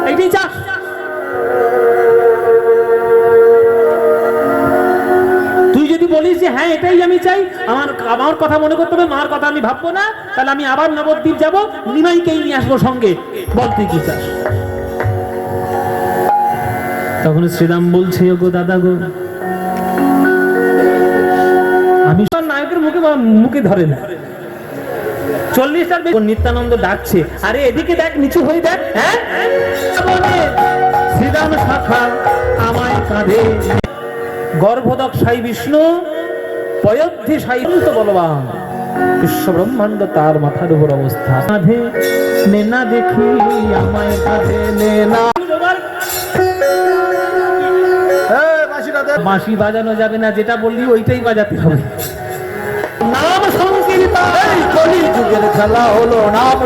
এইটাই চাস? তুই যদি বলিস যে হ্যাঁ এটাই আমি চাই, আমার কথা মনে করতে হবে, মার কথা আমি ভাববো না, তাহলে আমি আবার নবদ্বীপ যাব, নিমাইকেই নিয়ে আসবো সঙ্গে। বল তুই কি চাস? তখন শ্রীরাম বলছে, গো দাদা গো, আমি নায়কের মুখে ধরে না। 40টা নিত্যানন্দ ডাকছে, আরে এদিকে দেখ, নিচু হয়ে দেখ। হ্যাঁ, শ্রীরাম শাখা আমায় কাঁধে, গর্ভদক সাই বিষ্ণু, পয়োধ্যি সাই বলবান, বিশ্ব ব্রহ্মাণ্ড তার মাথার উপর অবস্থা। কাঁধে নেনা দেখি আমায় কাঁধে নেনা। বাঁশি বাজানো যাবে না, যেটা বললি ওইটাই বাজাতে হবে। নাম সংকীর্তন, কলিযুগের খেলা হলো নাম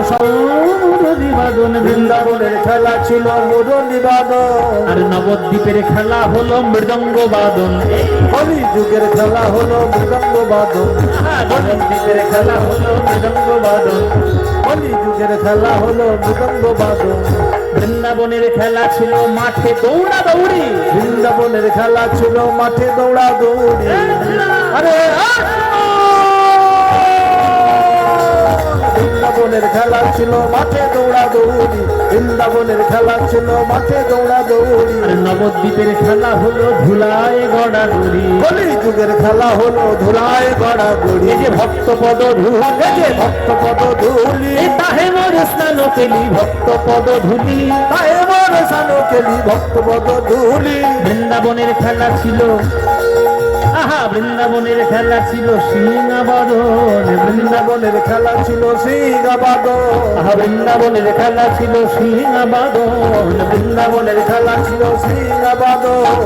নিবাদন, বৃন্দাবনের খেলা ছিল নিবাদন, আর নবদ্বীপের খেলা হলো মৃদঙ্গ বাদন। কলিযুগের খেলা হলো মৃদঙ্গ বাদন, নবদ্বীপের খেলা হলো মৃদঙ্গ বাদন, কলিযুগের খেলা হলো মৃদঙ্গ বাদন। বৃন্দাবনের খেলা ছিল মাঠে দৌড়া দৌড়ি, বৃন্দাবনের খেলা ছিল মাঠে দৌড়া দৌড়ি। আরে বৃন্দাবনের খেলা ছিল মাঠে দৌড়া দৌড়ি, বৃন্দাবনের খেলা ছিল মাঠে দৌড়া দৌড়ি। আর নবদ্বীপের খেলা হলো ধুলায় গড়া দড়ি, কলিযুগের খেলা হলো ধুলায় গড়া দড়ি। এই যে ভক্তপদ ধুলি, এই যে ভক্তপদ ধুলি, তাহে মোর স্নান কেলি ভক্তপদ ধুলি, তাহে মোর স্নান কেলি ভক্তপদ ধুলি। বৃন্দাবনের খেলা ছিল, আহা বৃন্দাবনের খেলা ছিল সিংহাবদন, বৃন্দাবনের খেলা ছিল সিংহাবদন, আহা বৃন্দাবনের খেলা ছিল সিংহাবদন, বৃন্দাবনের খেলা ছিল সিংহাবদন।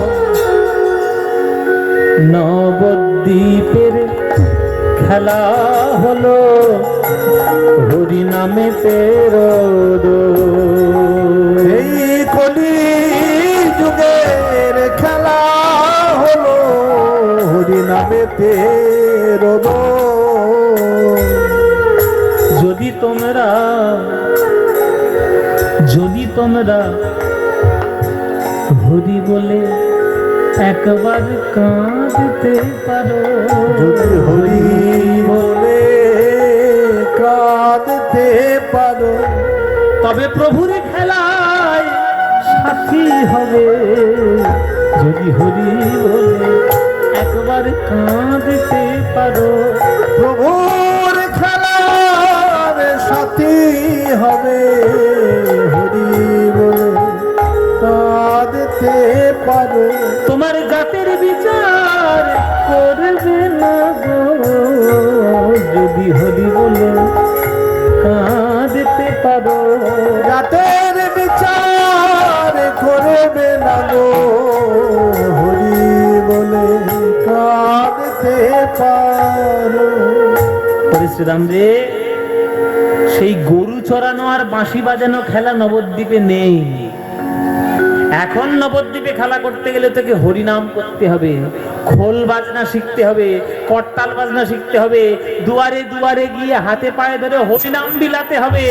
নবদ্বীপ নবদ্বীপের খেলা হলো হরি নামে তেরোদ। এই কলি যুগের খেলা হলো হরি নামে তেরোদ। যদি তোমরা হরি বলে একবার কাঁদতে পারো, যদি হরি বলে কাঁদতে পারো, তবে প্রভুর খেলায় সাথী হবে। যদি হরি বলে একবার কাঁদতে পারো, প্রভুর খেলার সাথী হবে। হরি বলে কাঁদতে পারো, তোমার জাতের বিচার করবে না গো। যদি হরি বলে কাঁদতে পারো, জাতের বিচার করবে না গো। হরি বলে কাঁদতে পারো। হরে শ্রীরাম রে, সেই গরু চড়ানো আর বাঁশি বাজানো খেলা নবদ্বীপে নেই। এখন নবদ্বীপে খেলা করতে গেলে তোকে হরিনাম করতে হবে, খোল বাজনা শিখতে হবে, করতাল বাজনা শিখতে হবে, দুয়ারে দুয়ারে গিয়ে হাতে পায়ে ধরে হরিনাম বিলাতে হবে,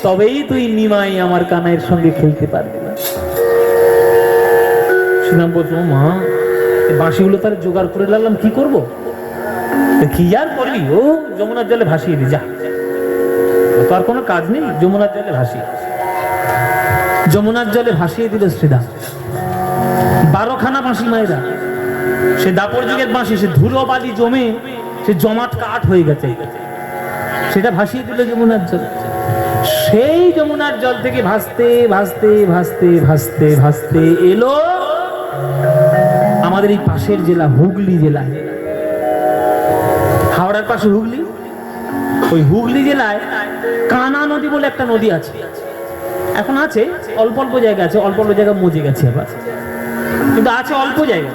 তবেই তুই নিমাই আমার কানাইয়ের সঙ্গে খেলতে পারবি না। শ্রীরাম বলছো, মা এই বাঁশিগুলো তাহলে জোগাড় করে লাগালাম, কি করব? কি আর করবি, ও যমুনার জলে ভাসিয়ে দি, যা, তো আর কোনো কাজ নেই, যমুনার জলে ভাসিয়ে। যমুনার জলে ভাসিয়ে দিল শ্রীরাম 12খানা বাঁশি মায়েরা। সে দাপর যুগের বাঁশি, সে ধুলো বালি জমে সে জমাট কাঠ হয়ে গেছে, সেটা ভাসিয়ে দিল যমুনার জল। সেই যমুনার জল থেকে ভাসতে ভাসতে ভাসতে ভাসতে ভাসতে এলো আমাদের এই পাশের জেলা হুগলি জেলা। হাওড়ার পাশে হুগলি, ওই হুগলি জেলায় কানা নদী বলে একটা নদী আছে। এখন আছে অল্প অল্প জায়গা আছে, অল্প অল্প জায়গা মজে গেছে আবার, কিন্তু আছে অল্প জায়গা।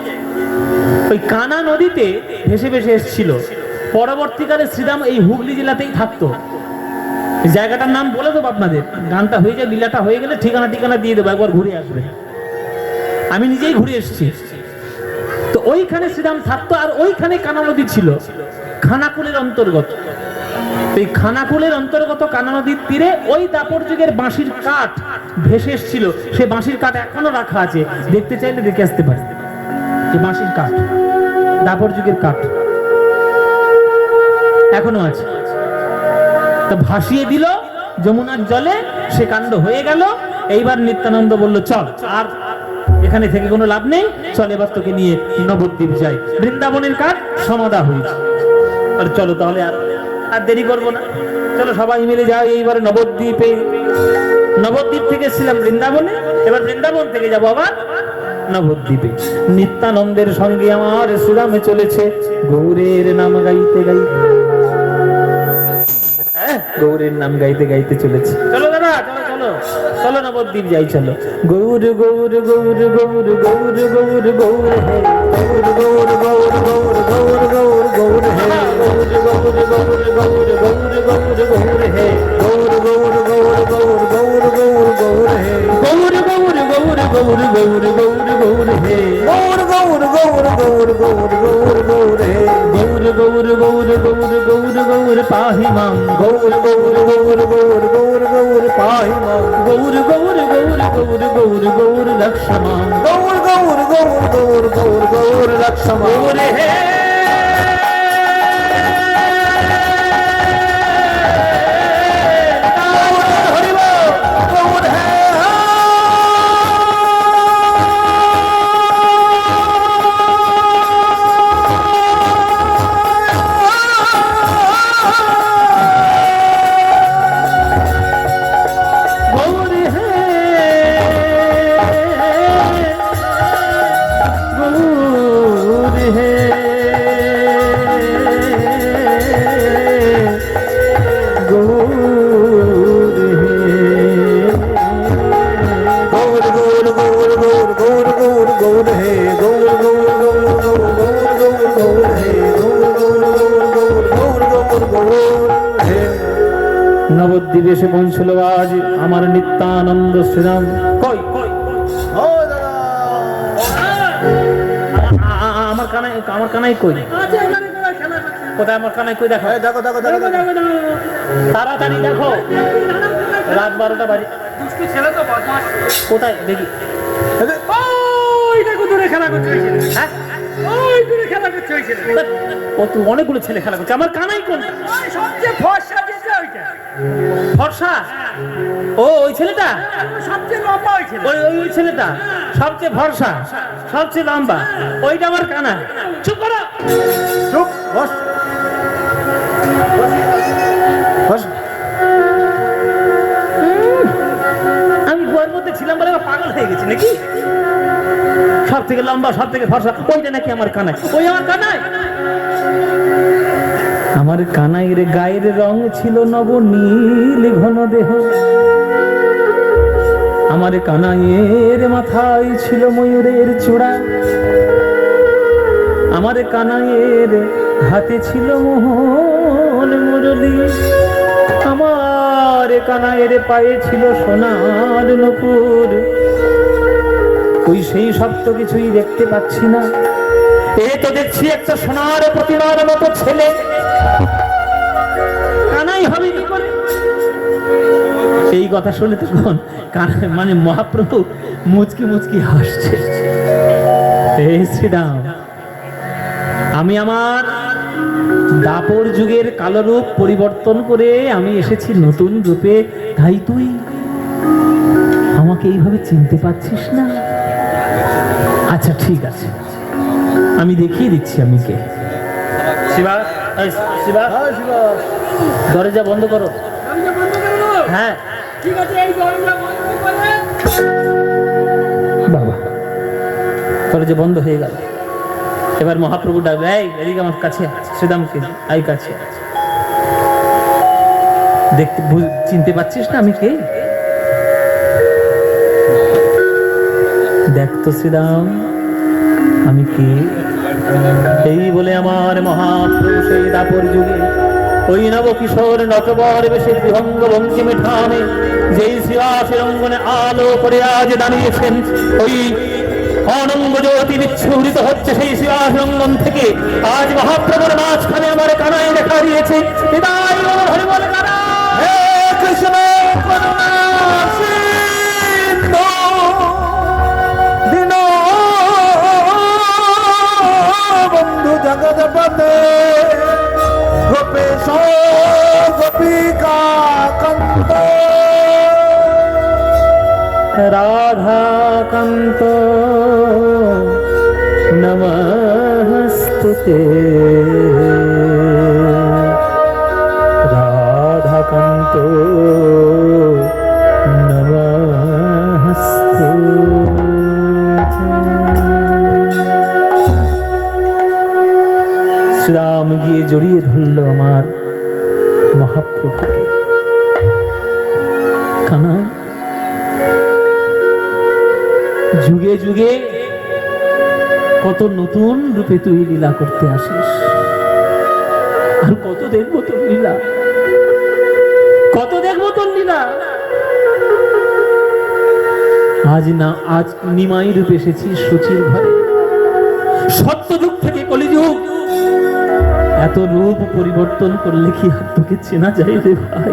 ওই কানা নদীতে ভেসে ভেসে এসেছিল। পরবর্তীকালে শ্রীরাম এই হুগলি জেলাতেই থাকতো। এই জায়গাটার নাম বলে দেবো আপনাদের, গানটা হয়ে যায়, লীলাটা হয়ে গেলে ঠিকানা দিয়ে দেবো, একবার ঘুরে আসবে। আমি নিজেই ঘুরে এসেছি। তো ওইখানে শ্রীরাম থাকতো, আর ওইখানে কানা নদী ছিল, খানাকুলের অন্তর্গত। এই খানাকুলের অন্তর্গত কানা নদীর তীরে ওই দাপর যুগের বাঁশির কাঠ ভেসে এসেছিল। সে বাঁশির কাঠ এখনো রাখা আছে, দেখতে চাইলে দেখে আসতে পারে। যে বাঁশির কাঠ, দাপর যুগের কাঠ এখনো আছে। তো ভাসিয়ে দিল যমুনার জলে, সে কাণ্ড হয়ে গেল। এইবার নিত্যানন্দ বলল, চল, আর এখানে থেকে কোনো লাভ নেই, চল এবার তোকে নিয়ে নবদ্বীপ যাই। বৃন্দাবনের কাঠ সমাধা হয়েছে, আর চলো তাহলে আর দেরি করবো না, চলো সবাই মিলে যাই এইবার নবদ্বীপে। নবদ্বীপ থেকে এসেছিলাম বৃন্দাবনে, এবার বৃন্দাবন থেকে যাবো আবার নবদ্বীপে। নিত্যানন্দের সঙ্গে আমার শ্রীরামে চলেছে গৌরের নাম গাইতে গাইতে। গৌরের নাম গাইতে গাইতে চলেছে। চলো দাদা, চলো চলো চলো নবদ্বীপ যাই, চলো। গৌর গৌর গৌর গৌর গৌর গৌর গৌর হে, গৌর গৌর গৌর গৌর গৌর গৌর গৌর হে, গৌর গৌর গৌর গৌর গৌর গৌর গৌর হে, গৌর গৌর গৌর গৌর গৌর গৌর গৌর হে, গৌর গৌর গৌর গৌর গৌর গৌর গৌর হে, গৌর গৌর গৌর গৌর গৌর গৌর গৌর হে, গৌর গৌর গৌর গৌর গৌর গৌর পাহি মাম, গৌর গৌর গৌর গৌর গৌর গৌর পাহি মাম, গৌর গৌর গৌর গৌর গৌর গৌর লক্ষ্মণ, গৌর গৌর গৌর গৌর গৌর গৌর লক্ষ্মণ, গৌর হে। শ্রীরাম কই কই ও দাদা আমার কানাই কই কোথায় আমার কানাই কই দেখো দেখো দেখো দেখো দেখো তাড়াতাড়ি দেখো রাত 12টা বাজে কোথায় দেখি হ্যাঁ? ও তো অনেকগুলো ছেলে খেলা করছে আমার কানাই কোন ফর্সা ও ওই ছেলেটা ওই ছেলেটা সবচেয়ে ভরসা সবচেয়ে লম্বা ওইটা আমার কানা চুপ করো চুপ বস বস আমি গোয়ার মধ্যে ছিলাম বলে আমার পাগল হয়ে গেছি নাকি সব থেকে লম্বা সব থেকে ভরসা ওইটা নাকি আমার কানাই ওই আমার কানাই আমার কানাইয়ের গায়ের রং ছিল নবনীল ঘন দেহ আমার কানাইয়ের মাথায় ছিল ময়ূরের চূড়া আমার কানাইয়ের হাতে ছিল মোহন মুরলী আমার কানাইয়ের পায়ে ছিল সোনার নূপুর ওই সেই সব তো কিছুই দেখতে পাচ্ছি না এ তো দেখছি একটা সোনার প্রতিমার মতো ছেলে কানাই হবে কি করে এই কথা শুনে তখন মানে মহাপ্রভু মুচকি মুচকি হাসছে হে শ্রীরাম আমি আমার দাপর যুগের কালো রূপ পরিবর্তন করে আমি এসেছি নতুন রূপে তাই তুই আমাকে এইভাবে চিনতে পারছিস না আচ্ছা ঠিক আছে আমি দেখিয়ে দিচ্ছি আমি কে শিবা এই শিবা হ্যাঁ শিবা দরজা বন্ধ করো হ্যাঁ বাবা দরজা বন্ধ হয়ে গেল এবার মহাপ্রভু ডাকবে এই এদিকে আমার কাছে শ্রীরামকে আই কাছে দেখতে চিনতে পারছিস না আমি কে দেখ তো শ্রীরাম আমি কে এই বলে আমার মহাপ্রভু সেই দাপর যুগে ওই নব কিশোর নটবর বেশে বিভঙ্গ ভঙ্গিমে ঠামে যেই শ্রীবাসের অঙ্গনে আলো করে আজ দাঁড়িয়েছেন ওই অনঙ্গ জ্যোতি বিচ্ছুরিত হচ্ছে সেই শ্রীবাসের অঙ্গন থেকে আজ মহাপ্রভুর মাঝখানে আমার কানায় দেখা দিয়েছে হৃদয় হরি বল কানা হে কৃষ্ণ করুণা সিন্ধু দীন বন্ধু জগৎপতে গোপেশ গোপিকা কান্ত রাধাকান্ত নমস্তুতে রাধাকান্ত শ্রীরাম গিয়ে জড়িয়ে ধরল আমার মহাপ্রভুকে কানাই যুগে যুগে কত নতুন রূপে তুই লীলা করতে আসিস আর কত দেখবো তোর লীলা কত দেখবো তোর লীলা আজ নিমাই রূপে এসেছিস সচির ঘরে সত্যযুগ থেকে কলিযুগ এত রূপ পরিবর্তন করলে কি আর তোকে চেনা যায় রে ভাই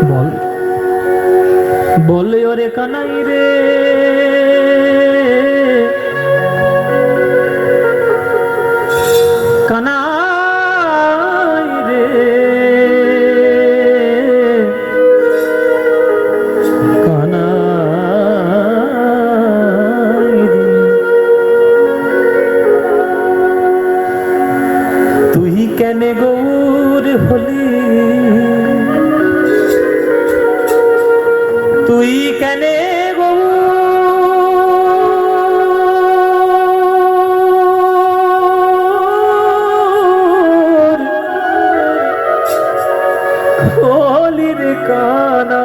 বল বলে ওরে কানাই রে কানাই রে কানাই রে তুই কেনে গৌর হলি তুই কেনে গৌর হলির কানা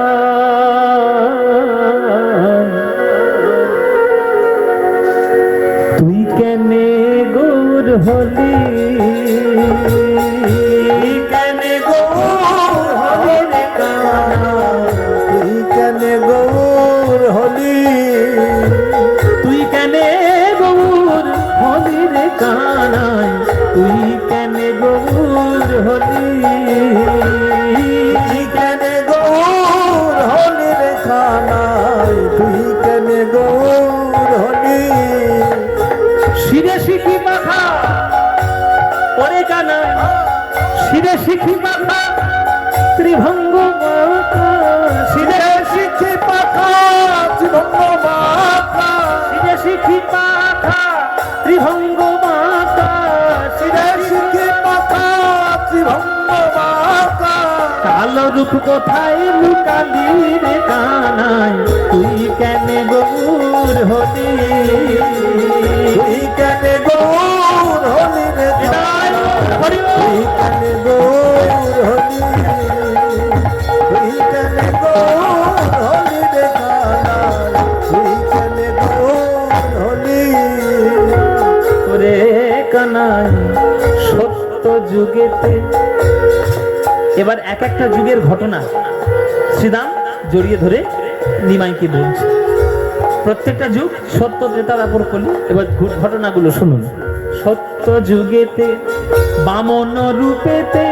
তুই কেনে গৌর হলি কেনে গৌর হলির কানা তুই তুই কেনে গৌর হলি রে কানাই, তুই কেনে গৌর হলি, তুই কেনে গৌর হলি রে কানাই, তুই কেনে গৌর হলি। শিরে শিখি পাখা ওরে কানাই, শিরে শিখি পাখা ত্রিভঙ্গ মাখা, শিরে শিখি পাখা ত্রিভঙ্গ মাখা, শিরে শিখি পাখা ত্রিভঙ্গ মাখা, শিরে শিখি পাখা ত্রিভঙ্গ মাখা। কালো রূপ কোথায় লুকালি রে কানাই, তুই কেনে গৌর হলি, তুই কেনে গৌর হলি রে কানাই, তুই কেনে গৌর হলি, তুই কেনে গৌর হলি রে কানাই, তুই কেনে গৌর হলি। ওরে কানাই সত্য যুগেতে, এবার এক একটা যুগের ঘটনা শ্রীদাম জড়িয়ে ধরে নিমাইকে বলছে। প্রত্যেকটা যুগ সত্য ত্রেতার আপর কলি। এবার ঘটনাগুলো শুনুন। সত্য যুগেতে বামন রূপেতে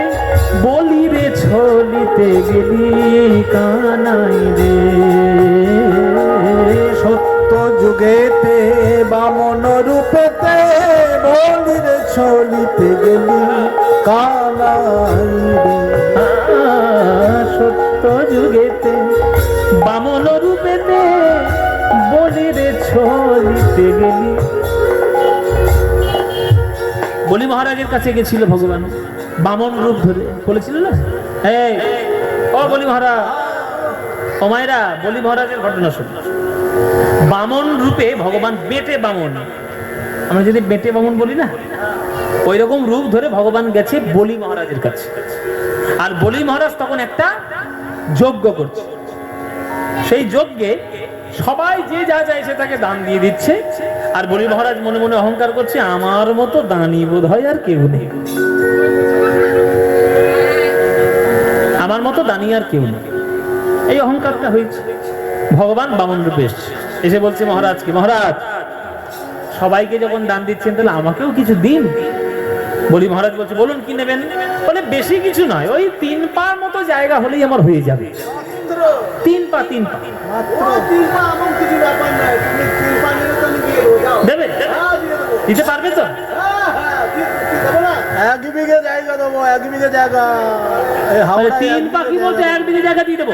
বলি রে ছলিতে গেলি কানাই রে, সত্য যুগেতে বামন রূপেতে বলির ছলিতে গেলি কানাই রে। সত্য যুগেতে বামন রূপেতে বলি রে ছলিতে গেলি। বলি মহারাজের কাছে গেছিল ভগবান বামন রূপ ধরে, বলেছিল না এই ও বলি মহারাজ, ও মায়েরা বলি মহারাজের ঘটনা শুন। বামন রূপে ভগবান বেটে বামন, আমরা যদি বেটে বামন বলি না, ওই রকম রূপ ধরে ভগবান গেছে বলি মহারাজের কাছে। আর বলি মহারাজ তখন একটা যজ্ঞ করছে, সেই যজ্ঞে সবাই যে যা চাইছে তাকে দান দিয়ে দিচ্ছে। আর বলি মহারাজ মনে মনে অহংকার করছে, আমার মতো দানি বোধ হয় আর কেউ নেই, আমার মতো দানি আর কেউ নেই, এই অহংকারটা হয়েছে। ভগবান বামন রূপে এসছে, এসে বলছে মহারাজকে, মহারাজ সবাইকে যখন দান দিচ্ছেন তাহলে আমাকেও কিছু দিন। বলি মহারাজ বলছে, বলুন কি নেবেন? বলে বেশি কিছু নয়, ওই 3 পা মতো জায়গা হলেই আমার হয়ে যাবে। 3 পা 3 পা দেবে? দিতে পারবে তো? 1 বিঘে জায়গা দেবো, 1 বিঘে জায়গা। 3 পা কি বলছে 1 বিঘে জায়গা দিয়ে দেবো?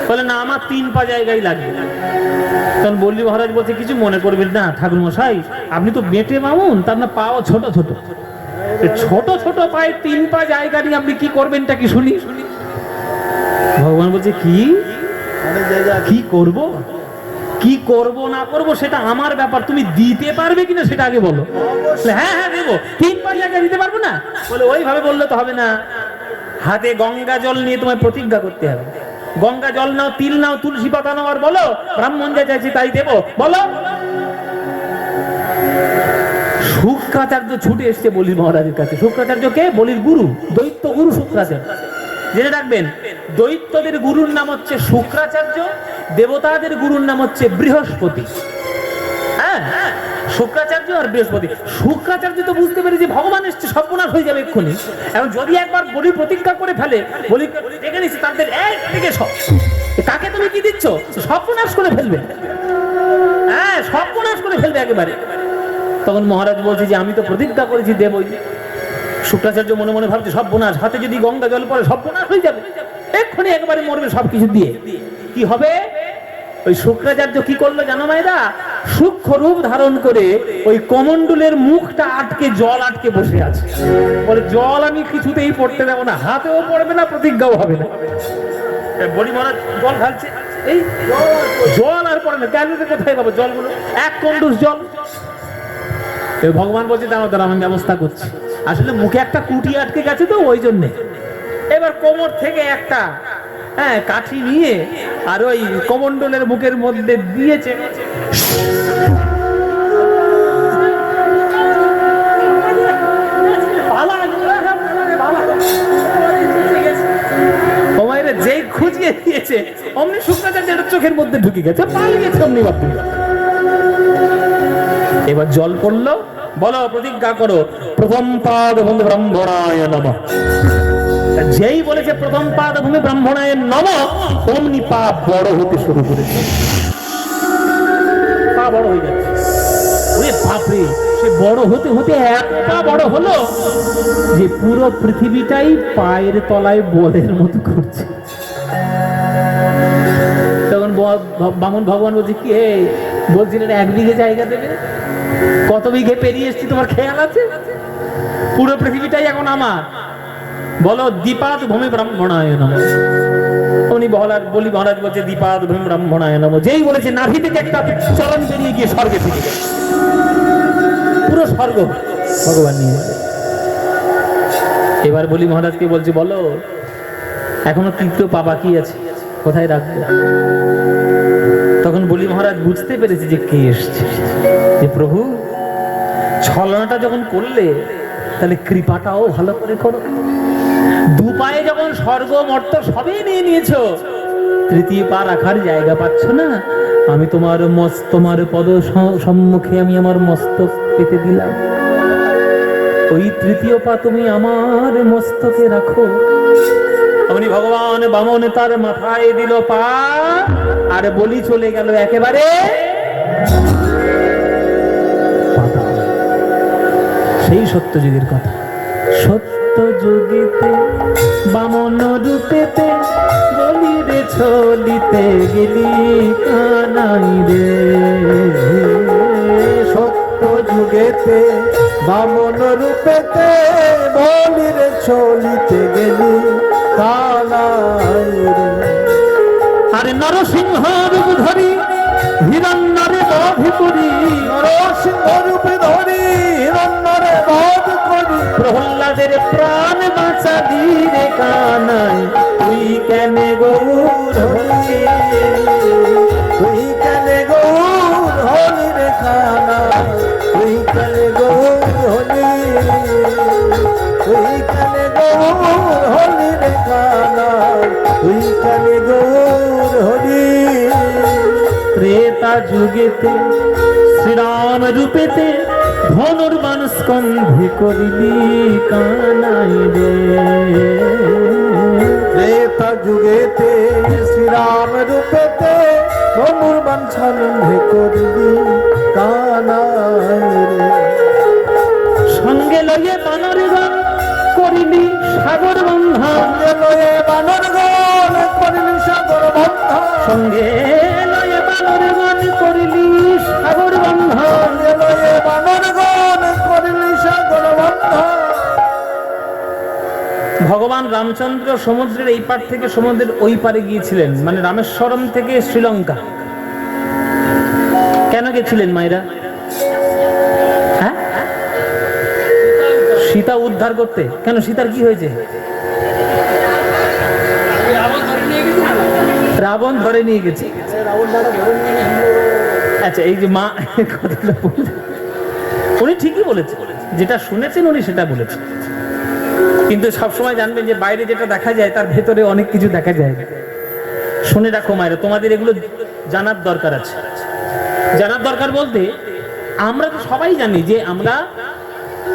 বলে না, আমার 3 পা জায়গায় লাগবে। তখন বললি মহারাজ বলছে, কিছু মনে করবেন না ঠাকুর মশাই, আপনি তো বেটে মামুন, তার না পাও ছোট ছোট, ছোট ছোট পায়ে 3 পা জায়গা নিয়ে আপনি কি করবেনটা কি শুনি। ভগবান বলছে, কি কি করব, কি করব না করব সেটা আমার ব্যাপার, তুমি দিতে পারবে কিনা সেটা আগে বলো। হ্যাঁ হ্যাঁ দেবো, 3 পা জায়গা দিতে পারবো না? বলে ওইভাবে বললে তো হবে না, হাতে গঙ্গা জল নিয়ে তোমায় প্রতিজ্ঞা করতে হবে। গঙ্গা জল নাও, তিল নাও, তুলসী পাতা নাও, আর বলো ব্রাহ্মণ যা চাইছি তাই দেবো, বলো। শুক্রাচার্য ছুটে এসছে বলি মহারাজের কাছে। শুক্রাচার্য কে? বলির গুরু, দৈত্য গুরু শুক্রাচার্য। জেনে রাখবেন, দৈত্যদের গুরুর নাম হচ্ছে শুক্রাচার্য, দেবতাদের গুরুর নাম হচ্ছে বৃহস্পতি। হ্যাঁ, শুক্রাচার্য আর বৃহস্পতি। শুক্রাচার্য তো বুঝতে পেরে যে ভগবান এসছে, সর্বনাশ হয়ে যাবে এক্ষুনি। এখন যদি একবার বলি প্রতিজ্ঞা করে ফেলে, বলি ডেকে নিচ্ছে তাদের একদিকে সব, তাকে তুমি কি দিচ্ছ? সর্বনাশ করে ফেলবে, হ্যাঁ সর্বনাশ করে ফেলবে একেবারে। তখন মহারাজ বলছে যে আমি তো প্রতিজ্ঞা করেছি দেবই। শুক্রাচার্য মনে মনে ভাবছে সর্বনাশ, হাতে যদি গঙ্গা জল পড়ে সর্বনাশ হয়ে যাবে, এক্ষুনি একেবারে মরবে সবকিছু দিয়ে। কি হবে? ওই শুক্রাচার্য কি করলো জানো মায়েরা? সূক্ষ্ম রূপ ধারণ করে ওই কমণ্ডলের মুখটা আটকে, জল আটকে বসে আছে। বলে জল আমি কিছুতেই পড়তে দেবো না, হাতেও পড়বে না, প্রতিজ্ঞাও হবে না। বলি মহারাজ জল ঢালছে, এই জল আর পড়ে না, কেন কোথায় পাবো জলগুলো? 1 কন্ডুস জল। ভগবান বলছে দাঁড়াও দাঁড়াও, আমি ব্যবস্থা করছি। আসলে মুখে একটা কুটি আটকে গেছে তো ওই জন্যে। এবার কোমর থেকে একটা কাঠি নিয়ে আর ওই কমণ্ডলের মুখের মধ্যে দিয়েছে। যেই খুঁজিয়ে দিয়েছে, অমনি শুক্রাচার্যের চোখের মধ্যে ঢুকে গেছে, পালিয়ে গেছে অমনি বাপু। এবার জল পড়লো, বলো প্রতিজ্ঞা করো, প্রথম পাদ ভূমি ব্রাহ্মণায় নমঃ। যেই বলেছে প্রথম পাদ ভূমি ব্রাহ্মণায় নমঃ, অমনি পা বড় হতে শুরু করেছে, পা বড় হয়ে যাচ্ছে। ওরে বাপরে, সে বড় হতে হতে একটা বড় হলো যে পুরো পৃথিবীটাই পায়ের তলায় বলের মতো করছে। তখন বামন ভগবান বলছে, কি হে, বলছিলেন 1 বিঘে জায়গা দেবে, কত বিঘে পেরিয়ে এসছি তোমার খেয়াল আছে? পুরো পৃথিবীটাই এখন আমার, বলো দ্বিপাদ ভূমি ব্রাহ্মণায় নমঃ। উনি বলি মহারাজ বলছে দ্বিপাদ ভূমি ব্রাহ্মণায় নমঃ, যেই বলেছে নাভি থেকে একটা চরণ বেরিয়ে গিয়ে স্বর্গে থেকে গেছে, পুরো স্বর্গ ভগবান নিয়ে। এবার বলি মহারাজকে বলছে, বলো এখনো তৃতীয় পা বাকি আছে, কোথায় রাখবো? তখন বলি মহারাজ বুঝতে পেরেছে যে কে এসছে, যে প্রভু ছলনাটা যখন করলে তাহলে কৃপাটাও ভালো করে করো। 2 পায়ে যখন স্বর্গ মর্ত সবই নিয়ে নিয়েছো, তৃতীয় পা রাখার জায়গা পাচ্ছ না, আমি তোমার পদ সম্মুখে আমি আমার মস্তক পেতে দিলাম, ওই তৃতীয় পা তুমি আমার মস্তকে রাখো। অমনি ভগবান বামন তার মাথায় দিল পা, আর বলি চলে গেল একেবারে সেই সত্যযুগের কথা। সত্যযুগেতে বামন রূপেতে বলি রে চলিতে গেলি কানাই রে। সত্যযুগেতে বামন রূপেতে বলি রে চলিতে গেলি কানাই রে। আরে নরসিংহ রূপ ধরি হিরণ্যরে বধ করি, নরসিংহ রূপে ধরি হিরণ্যরে বধ করি, প্রহ্লাদের প্রাণ বাঁচালি রে কানাই, তুই কেন গৌর হলি, তুই কেন গৌর হলি রে কানাই, তুই কেন গৌর হলি, তুই কেন গৌর হলি রে কানাই, তুই কেন গৌর হলি। ত্রেতা যুগেতে শ্রীরাম রূপেতে ধনুর্বাণ স্কন্ধে করিলি কানাই রে। ত্রেতা যুগেতে শ্রীরাম রূপেতে ধনুর্বাণ ছন্দে করিলি কানাই রে। সঙ্গে লইয়ে বানরগণ করিলি সাগর বন্ধন, সঙ্গে লয়ে বানরগণ করিলি সাগর বন্ধন, সঙ্গে লয়ে বানরগণ করিলি সাগর বন্ধন, সঙ্গে লয়ে বানরগণ করিলি সাগর বন্ধন। ভগবান রামচন্দ্র সমুদ্রের এই পার থেকে সমুদ্রের ওই পারে গিয়েছিলেন, মানে রামেশ্বরম থেকে শ্রীলঙ্কা। কেন গেছিলেন মায়েরা? হ্যাঁ, সীতা উদ্ধার করতে। কেন, সীতার কি হয়েছে? রাবণ ধরে নিয়ে গেছে। আচ্ছা, এই যে মা কথাটা বললেন, উনি ঠিকই বলেছেন, যেটা শুনেছেন উনি সেটা বলেছেন। কিন্তু সবসময় জানবেন যে বাইরে যেটা দেখা যায় তার ভেতরে অনেক কিছু দেখা যায়। শুনে রাখো মায়েরা, তোমাদের এগুলো জানার দরকার আছে। জানার দরকার বলতে, আমরা তো সবাই জানি যে আমরা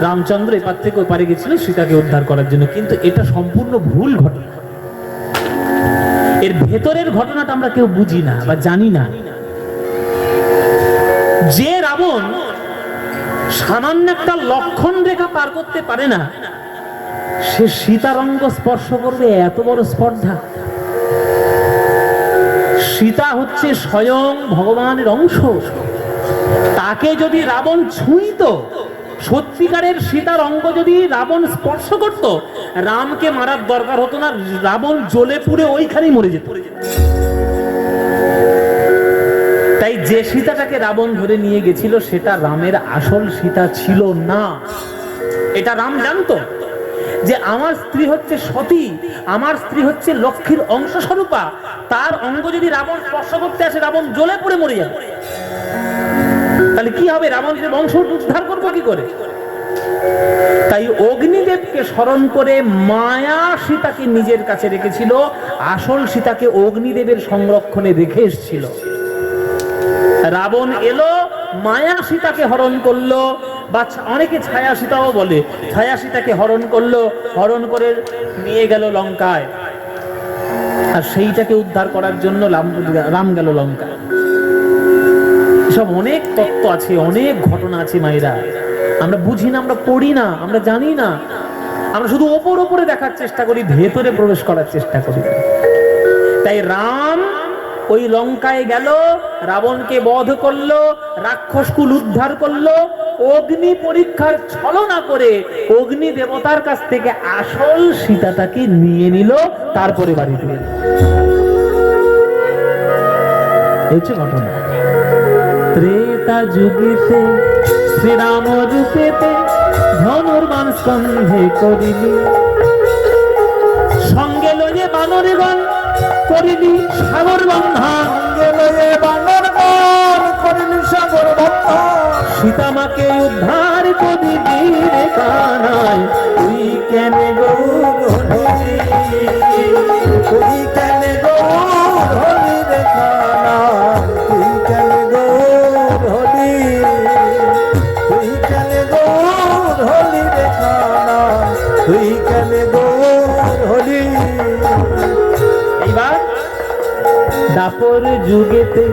রামচন্দ্র এপার থেকে ওপারে গেছিল সীতাকে উদ্ধার করার জন্য, কিন্তু এটা সম্পূর্ণ ভুল ঘটনা। এর ভেতরের ঘটনাটা আমরা কেউ বুঝি না বা জানি না। যে রাবণ সামান্য একটা লক্ষণ রেখা পার করতে পারে না, সে সীতার অঙ্গ স্পর্শ করবে, এত বড় স্পর্ধা। সীতা হচ্ছে স্বয়ং ভগবানের অংশ, তাকে যদি রাবণ ছুঁইত, সত্যিকারের সীতার অঙ্গ যদি রাবণ স্পর্শ করত, রামকে মারার দরকার হতো না, রাবণ জ্বলে পুড়ে ওইখানেই মরে যেত। তাই যে সীতাটাকে রাবণ ধরে নিয়ে গেছিল সেটা রামের আসল সীতা ছিল না। এটা রাম জানতো যে আমার স্ত্রী হচ্ছে সতী, আমার স্ত্রী হচ্ছে লক্ষ্মীর অংশ স্বরূপা, তার অঙ্গ যদি রাবণ স্পর্শ করতে আসে রাবণ জ্বলে পুড়ে মরে যাবে। তাহলে কি হবে? রাবণের বংশ উদ্ধার করবো কি করে? তাই অগ্নিদেবকে স্মরণ করে মায়া সীতাকে নিজের কাছে রেখেছিল, আসল সীতাকে অগ্নিদেবের সংরক্ষণে রেখে এসেছিল। রাবণ এলো, মায়া সীতাকে হরণ করলো, বা অনেকে ছায়া সীতাও বলে, ছায়া সীতাকে হরণ করলো, হরণ করে নিয়ে গেল লঙ্কায়। আর সেইটাকে উদ্ধার করার জন্য রাম গেল লঙ্কায়। এসব অনেক তত্ত্ব আছে, অনেক ঘটনা আছে মায়েরা, আমরা বুঝি না, আমরা পড়ি না, আমরা জানি না, আমরা শুধু ওপরে দেখার চেষ্টা করি, ভেতরে প্রবেশ করার চেষ্টা করি। তাই রাম ওই লঙ্কায় গেল, রাবণকে বধ করলো, রাক্ষসকুল উদ্ধার করলো, অগ্নি পরীক্ষার ছলনা করে অগ্নি দেবতার কাছ থেকে আসল সীতাটাকে নিয়ে নিল, তারপরে বাড়িতে এলো। এই হচ্ছে ঘটনা। ত্রেতা যুগেতে শ্রীরাম রূপেতে ধনুর্বাণ স্কন্ধে করিলি, সঙ্গে লয়ে বানরগণ করিলি সাগর বন্ধন, সঙ্গে লয়ে বানরগণ করিলি সাগর বন্ধন। সীতামাকে উদ্ধার করিলি রে কানাই, তুই কেন গৌর হলি, তুই কেন গৌর হলি রে কানাই, তুই কেন গৌর হলি, তুই কেন গৌর হলি রে কানাই, তুই কেন গৌর হলি। এইবার দাপর যুগেতে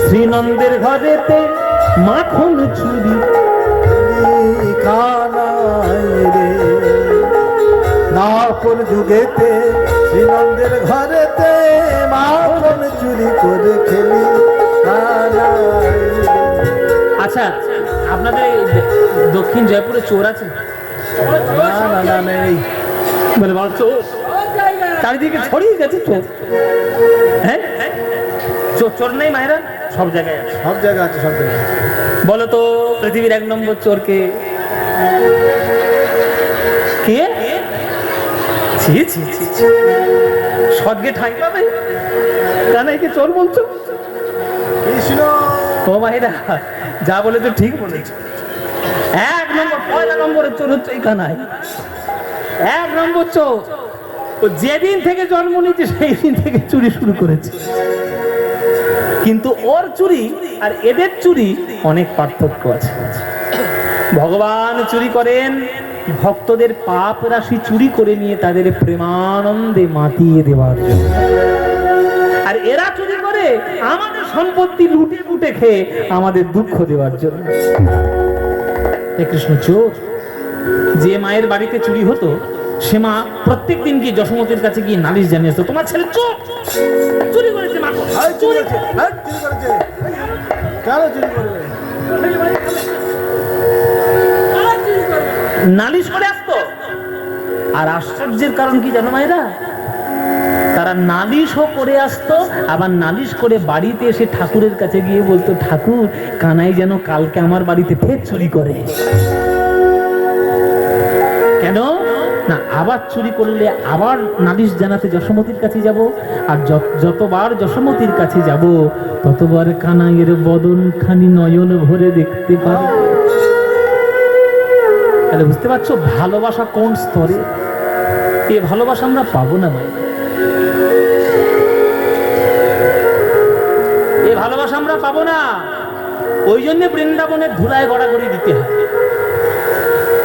শ্রীনন্দের ঘরেতে মাখন চুরি কানাই রে, দাপর যুগেতে শ্রীনন্দের ঘরেতে মাখন চুরি করে খেলি কানাই রে। আচ্ছা, আপনাদের এই দক্ষিণ জয়পুরে চোর আছে? না নেই। বলে বল চোর চারিদিকে ছড়িয়ে গেছে চোর। হ্যাঁ, চোর নেই মায়েরা? সব জায়গায় আছে, সব জায়গা আছে, সব জায়গায় আছে। বলো তো পৃথিবীর 1 নম্বর চোর কে? কে? ছি ছি ছি ছি। স্বর্গে ঠাঁই পাবে? কানাইকে চোর বলছো? কৃষ্ণ। ও মায়েরা, যা বলে তো ঠিক বলেছো। 1 নম্বর, 1 নম্বরের চোর হচ্ছে এই কানাই। 1 নম্বর চোর। ও যেদিন থেকে জন্ম নিয়েছে সেই দিন থেকে চুরি শুরু করেছে। কিন্তু ওর চুরি আর এদের চুরি অনেক পার্থক্য আছে। ভগবান চুরি করেন ভক্তদের পাপ রাশি চুরি করে নিয়ে তাদের প্রেমানন্দে মাতিয়ে দেওয়ার জন্য, আর এরা চুরি করে আমাদের সম্পত্তি লুটে লুটে খেয়ে আমাদের দুঃখ দেওয়ার জন্য। কৃষ্ণ চোর। যে মায়ের বাড়িতে চুরি হতো সে মা প্রত্যেক দিন গিয়ে যশোমতির কাছে গিয়ে নালিশ জানিয়েছে, তোমার ছেলে চোর, চুরি করেছে, মা চুরি করেছে। কেন চুরি করবে? নালিশ করে আসতো। আর আশ্চর্যের কারণ কি জানো মায়েরা? তারা নালিশও করে আসতো, আবার নালিশ করে বাড়িতে এসে ঠাকুরের কাছে গিয়ে বলতো, ঠাকুর কানাই যেন কালকে আমার বাড়িতে ফের চুরি করে। কেন না, আবার চুরি করলে আবার নালিশ জানাতে যশোমতির কাছে যাব, আর যতবার যশোমতির কাছে যাব ততবার কানাইয়ের বদন খানি নয়ন ভরে দেখতে পাবো। তাহলে বুঝতে পারছো ভালোবাসা কোন স্তরে? এ ভালোবাসা আমরা পাবো না ভাই, এ ভালোবাসা আমরা পাবো না। ওই জন্য বৃন্দাবনের ধুলায় গড়াগড়ি দিতে হয়।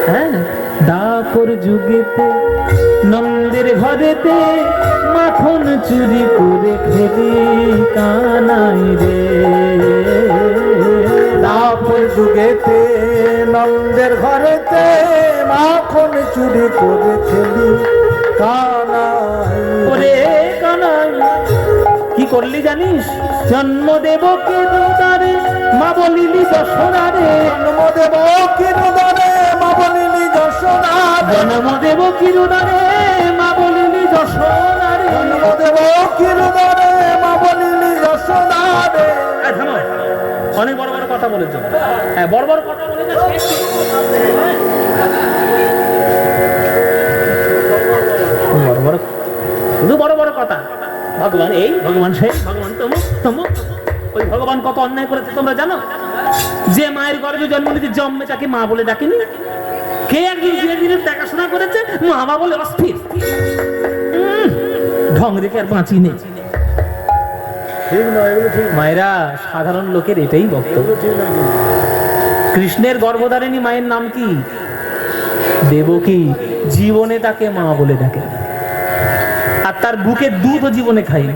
হ্যাঁ, দাপর যুগেতে নন্দের ঘরেতে মাখন চুরি করে খেলি কানাই রে, দাপর যুগেতে নন্দের ঘরেতে মাখন চুরি করে খেলি কানাই ওরে কানাই। কি করলি জানিস? জন্ম দেব কে দুদারে মা বলিলি যশোদারে, জন্ম দেব কিরুদারে মা বলিলি যশোদারে, জন্ম দেব কি দুদারে মা বলিলি যশোদারে, জন্ম দেব কিরুদারে মা বলিলি যশোদারে। থামো, অনেক বড় বড় কথা বলেছো। হ্যাঁ, বড় বড় কথা বলে না, বড় বড়, শুধু বড় বড় কথা। ভগবান এই, ভগবান সেই, ভগবান তমুক তমুক। ওই ভগবান কত অন্যায় করেছে তোমরা জানো? যে মায়ের গর্ভে জন্ম নিতে জন্মে তাকে মা বলে ডাকেনি, কে একজন দিনের দেখাশোনা করেছে, মা বলে অস্থির। ঢং রেখে আর বাঁচি নেই। ঠিক নয়, এগুলো ঠিক নয়, মায়েরা, সাধারণ লোকের এটাই বক্তব্য। এগুলো ঠিক নয় কিন্তু। কৃষ্ণের গর্ভধারিণী মায়ের নাম কি? দেবকী। জীবনে তাকে মা বলে ডাকে, আর তার বুকের দুধও জীবনে খায়নি।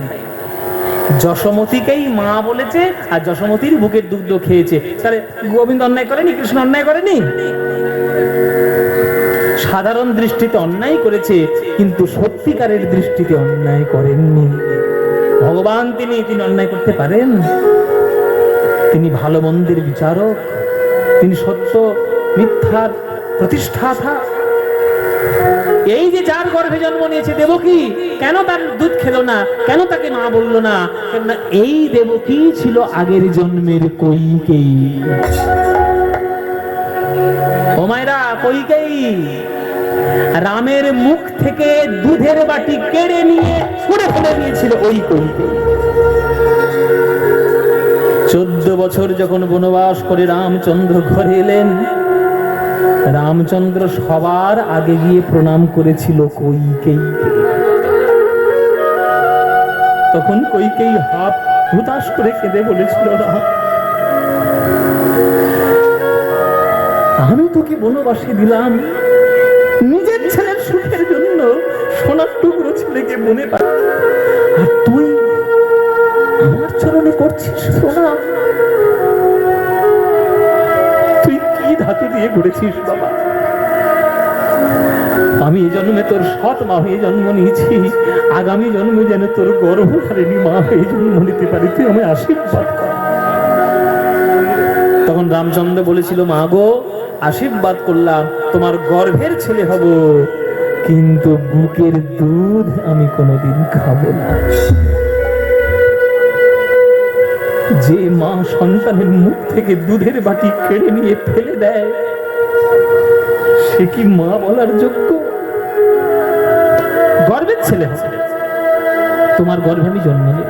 যশোমতীকেই মা বলেছে, আর যশোমতীর বুকের দুধ খেয়েছে। তাহলে গোবিন্দ অন্যায় করেনি? কৃষ্ণ অন্যায় করেনি? সাধারণ দৃষ্টিতে অন্যায় করেছে, কিন্তু সত্যিকারের দৃষ্টিতে অন্যায় করেননি। ভগবান তিনি অন্যায় করতে পারেন? তিনি ভালো মন্দের বিচারক, তিনি সত্য মিথ্যার প্রতিষ্ঠাতা। এই যে যার গর্ভে জন্ম নিয়েছে দেবকী, কেন তার দুধ খেলো না? কেন তাকে মা বললো না? কেননা এই দেবকী ছিল আগের জন্মের কইকেয়ী। ও মায়েরা, কইকেয়ী রামের মুখ থেকে দুধের বাটি কেড়ে নিয়ে ছুঁড়ে ফেলে দিয়েছিল ওই কইকেয়ী। 14 বছর যখন বনবাস করে রামচন্দ্র ঘরে এলেন, রামচন্দ্র সবার আগে গিয়ে প্রণাম করেছিল কইকেয়ীকে। তখন কইকেয়ী হাত হুতাশ করে কেঁদে বলেছিল, রাম, আমি তোকে বনবাসে দিলাম নিজের ছেলের সুখের জন্য, সোনার টুকরো ছেলেকে বনে পাঠাই, আর তুই আমার চরণে করছিস প্রণাম। তুই কি ধাতু দিয়ে গড়েছিস বাবা? আমি এই জন্মে তোর সৎ মা হয়ে জন্ম নিয়েছি, আগামী জন্মে যেন তোর গর্ভধারিণী মা হয়ে জন্ম নিতে পারি, তুই আমায় আশীর্বাদ কর। তখন রামচন্দ্র বলেছিল, মা গো, আশীর্বাদ করলাম, তোমার গর্ভের ছেলে হব, কিন্তু বুকের দুধ আমি কোনোদিন খাবো না। যে মা সন্তানের মুখ থেকে দুধের বাটি কেড়ে নিয়ে ফেলে দেয়, সে কি মা বলার যোগ্য? গর্ভের ছেলে হবে, তোমার গর্ভে আমি জন্ম নেব,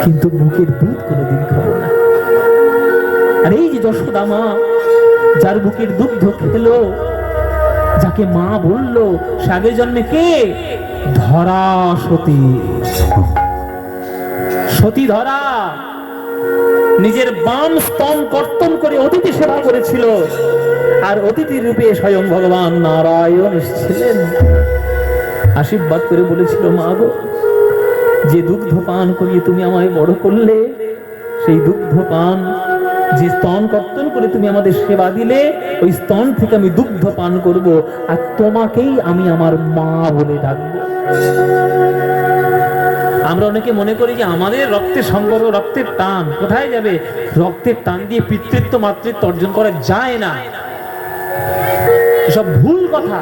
কিন্তু বুকের দুধ কোনোদিন খাবো না। আর এই যে যশোদা মা, যার বুকের দুগ্ধ খেলো, যাকে মা বললো, সে আগের জন্মে কে? ধরা সতী। সতী ধরা নিজের বাম স্তন কর্তন করে অতিথি সেবা করেছিল, আর অতিথি রূপে স্বয়ং ভগবান নারায়ণ এসেছিলেন। আশীর্বাদ করে বলেছিল, মা গো, যে দুগ্ধ পান করিয়ে তুমি আমায় বড় করলে, সেই দুগ্ধ পান, যে স্তন কর্তন করে তুমি আমাদের সেবা দিলে, ওই স্তন থেকে আমি দুগ্ধ পান করব, আর তোমাকেই আমি আমার মা বলে ডাকবো। আমরা অনেকে মনে করি যে আমাদের রক্তের সম্পর্ক, রক্তের টান কোথায় যাবে? রক্তের টান দিয়ে পিতৃত্ব মাতৃত্ব অর্জন করা যায় না, এসব ভুল কথা।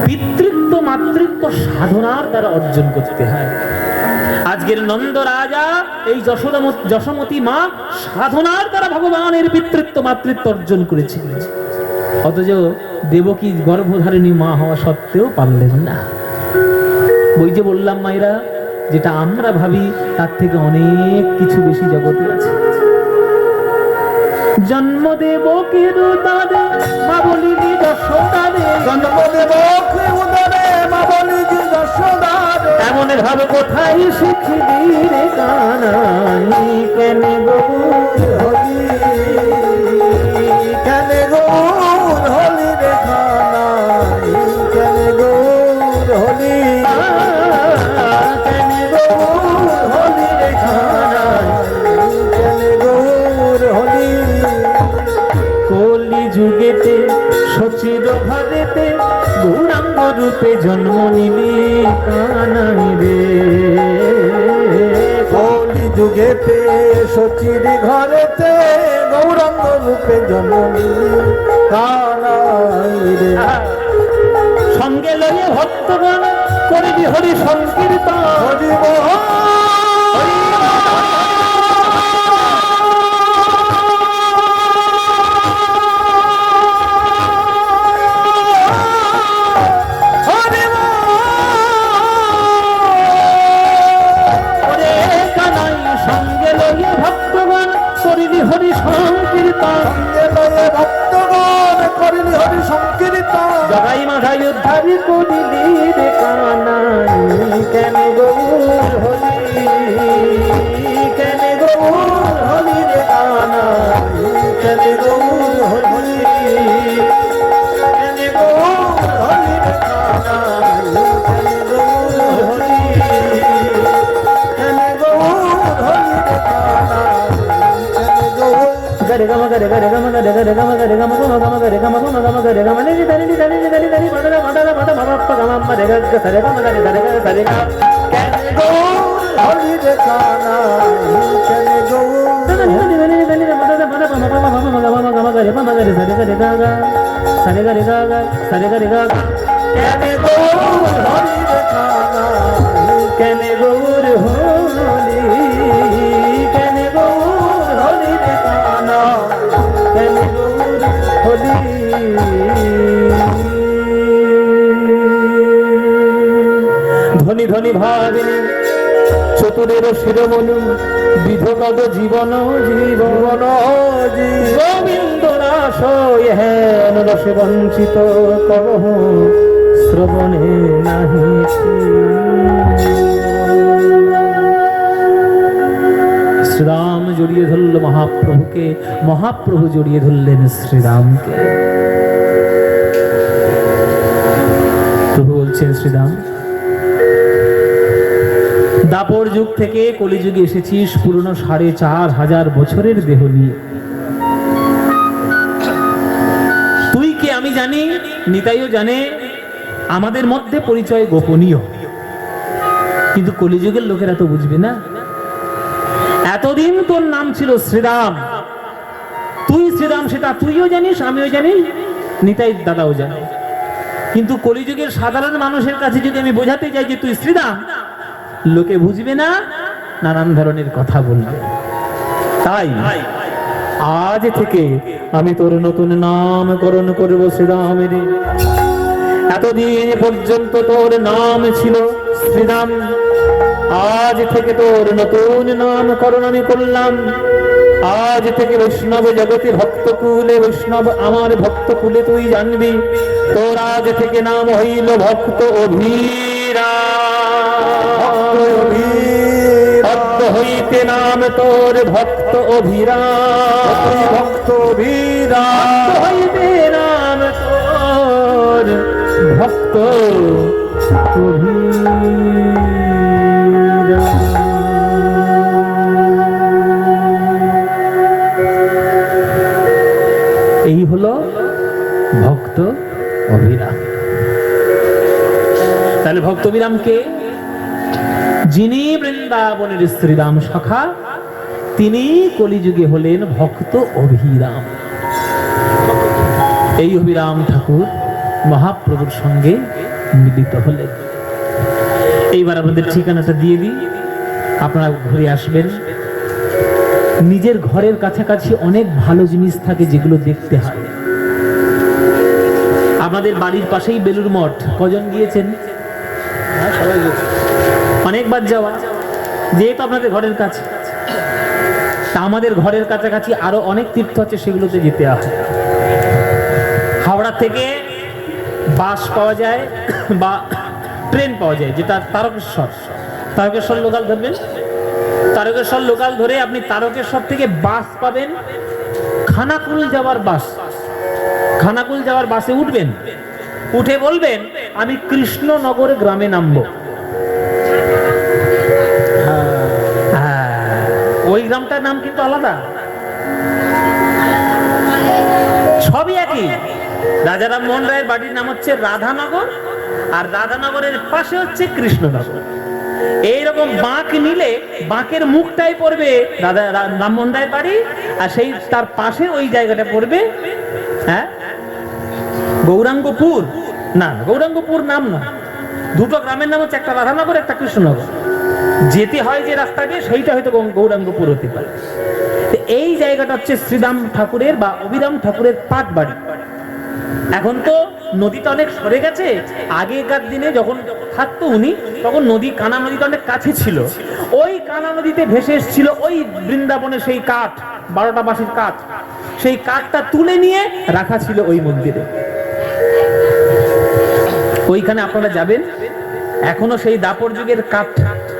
পিতৃত্ব মাতৃত্ব সাধনার দ্বারা অর্জন করতে হয়। আজকের নন্দ রাজা, এই যশোমতী মা সাধনার দ্বারা ভগবানের পিতৃত্ব মাতৃত্ব অর্জন করেছিলেন, অথচ দেবকী গর্ভধারিণী মা হওয়া সত্ত্বেও পারলেন না। ওই যে বললাম মায়েরা, যেটা আমরা ভাবি তার থেকে অনেক কিছু বেশি জগতে আছে। জন্ম দেবকীর উদরে মা বলিনি যশোদারে, জন্ম দেবকীর উদরে মা বলিনি যশোদারে, এমন ভাব কোথায় শিখিলি রে কানাই, কেন গৌর হলি, কেন গৌর হলি রে কানাই, কেন গৌর হলি, কেন গৌর হলি রে কানাই, কেন গৌর হলি। কলি যুগেতে সচির ঘরেতে গৌরাঙ্গ রূপে জন্ম নিলি কানাই রে, কলি যুগেতে সচির ঘরেতে গৌরাঙ্গ রূপে জন্ম নিলি কানাই রে। সঙ্গে লইয়ে ভক্তগণ করিবি হরি সংকীর্তন, হরি বল, ওরে কানাই সঙ্গে লইয়ে ভক্তগণ করিবি হরি সংকীর্তন, সঙ্গে লয়ে ভক্তগণ হরিণী হরি সংকীর্তন জগাই মাথায় উদ্ধারি করিলি রে কানাই কেন গৌর হলি কেন গৌর হলি রে কানাই কেন গৌর হলি কেন গৌর হলি রে কানাই কেন গৌর হলি কেন গৌর হলি রে কানাই কেন গৌর গরে গম গরে গরে গম গরে গরে গম গরে গম গম গম গরে গম গম গম গরে গম নি নি নি নি নি নি মদরা মদরা মদ মদ গম মরে গ সরে গম গরে গরে গরে সরে গম কেন গৌর হরি রে কানাই কেন গৌর নি নি নি নি নি মদরা মদ গম গম গম গম গম গরে গম গরে সরে গরে গা গা সরে গরে গা গা সরে গরে গা কেন গৌর হরি রে কানাই কেন গৌর হলি কেন গৌর হলি রে কানা কেন গৌর হলি ধনী ধনী ভাবিনী চতুরের শিরোমণি বিধপদ জীবন জীবন গোবিন্দ রাস হেন রসে বঞ্চিত করহ শ্রবণে নাহি শ্রীরাম জড়িয়ে ধরল মহাপ্রভুকে, মহাপ্রভু জড়িয়ে ধরলেন শ্রীরামকে। প্রভু বলছেন, শ্রীরাম দাপর যুগ থেকে কলিযুগে এসেছিস পুরনো 4500 বছরের দেহ নিয়ে। তুই কে আমি জানি, নিতাইও জানে, আমাদের মধ্যে পরিচয় গোপনীয়, কিন্তু কলিযুগের লোকেরা তো বুঝবে না। এতদিন তোর নাম ছিল শ্রীরাম, তুই শ্রীরাম সেটা তুইও জানিস, আমিও জানি, নিতাই দাদাও জানে, কিন্তু কলিযুগের সাধারণ মানুষের কাছে যদি আমি বোঝাতে যাই যে তুই শ্রীরাম, লোকে বুঝবে না, নানান ধরনের কথা বলবে। তাই আজ থেকে আমি তোর নতুন নামকরণ করব শ্রীরামের। এতদিন পর্যন্ত তোর নাম ছিল শ্রীরাম, আজ থেকে তোর নতুন নামকরণ আমি করলাম। আজ থেকে বৈষ্ণব জগতে ভক্ত কুলে, বৈষ্ণব আমার ভক্ত কুলে তুই জানবি, তোর আজ থেকে নাম হইল ভক্ত অভিরা। ভক্ত হইতে নাম তোর ভক্ত অভিরা, ভক্ত বীরা হইতে নাম তোর ভক্ত অভিরা। এই হলো ভক্ত অভিরাম। তাহলে ভক্ত অভিরামকে, যিনি বৃন্দাবনের শ্রীরাম সখা, তিনি কলিযুগে হলেন ভক্ত অভিরাম। এই অভিরাম ঠাকুর মহাপ্রভুর সঙ্গে মিলিত হলেন। এইবার আপনাদের ঠিকানাটা দিয়ে দিই, আপনারা ঘুরে আসবেন। নিজের ঘরের কাছাকাছি অনেক ভালো জিনিস থাকে যেগুলো দেখতে হয়। আমাদের বাড়ির পাশেই বেলুড় মঠ, কজন গিয়েছেন? সবাই গেছে। অনেকবার যাওয়া, যেহেতু আপনাদের ঘরের কাছে। তা আমাদের ঘরের কাছাকাছি আরো অনেক তীর্থ আছে, সেগুলোতে যেতে হয়। হাওড়া থেকে বাস পাওয়া যায় বা ট্রেন পাওয়া যায়, যেটা তারকেশ্বর। তারকেশ্বর লোকাল ধরবেন, তারকেশ্বর লোকাল ধরে আপনি তারকেশ্বর থেকে বাস পাবেন খানাকুল যাওয়ার বাস। খানাকুল যাওয়ার বাসে উঠবেন, উঠে বলবেন আমি কৃষ্ণনগর গ্রামে নামবো। ওই গ্রামটার নাম কিন্তু আলাদা, সবই একই। রাজারাম মোহন রায়ের বাড়ির নাম হচ্ছে রাধানগর, আর রাধানগরের পাশে হচ্ছে কৃষ্ণনগর। এইরকম বাঁক নিলে বাঁকের মুখটাই পড়বে রামমোহন রায়ের বাড়ি, আর সেই তার পাশে ওই জায়গাটা পড়বে হ্যাঁ গৌরাঙ্গপুর। না, গৌরাঙ্গপুর নাম না, দুটো গ্রামের নাম হচ্ছে, একটা রাধানগর, একটা কৃষ্ণনগর। যেতে হয় যে রাস্তা দিয়ে, সেইটা হয়তো গৌরাঙ্গপুর হতে পারে। এই জায়গাটা হচ্ছে শ্রীরাম ঠাকুরের বা অভিরাম ঠাকুরের পাট বাড়ি। এখন তো নদীটা অনেক সরে গেছে। আগেকার দিনে যখন থাকতো উনি, তখন নদী, কানা নদীটা অনেক কাছে ছিল। ওই কানা নদীতে ভেসে এসেছিল ওই বৃন্দাবনের সেই কাঠ, 12টা বাঁশির কাঠ, সেই কাঠটা তুলে নিয়ে রাখা ছিল ওই মন্দিরে। ওইখানে আপনারা যাবেন, এখনো সেই দাপর যুগের কাঠ,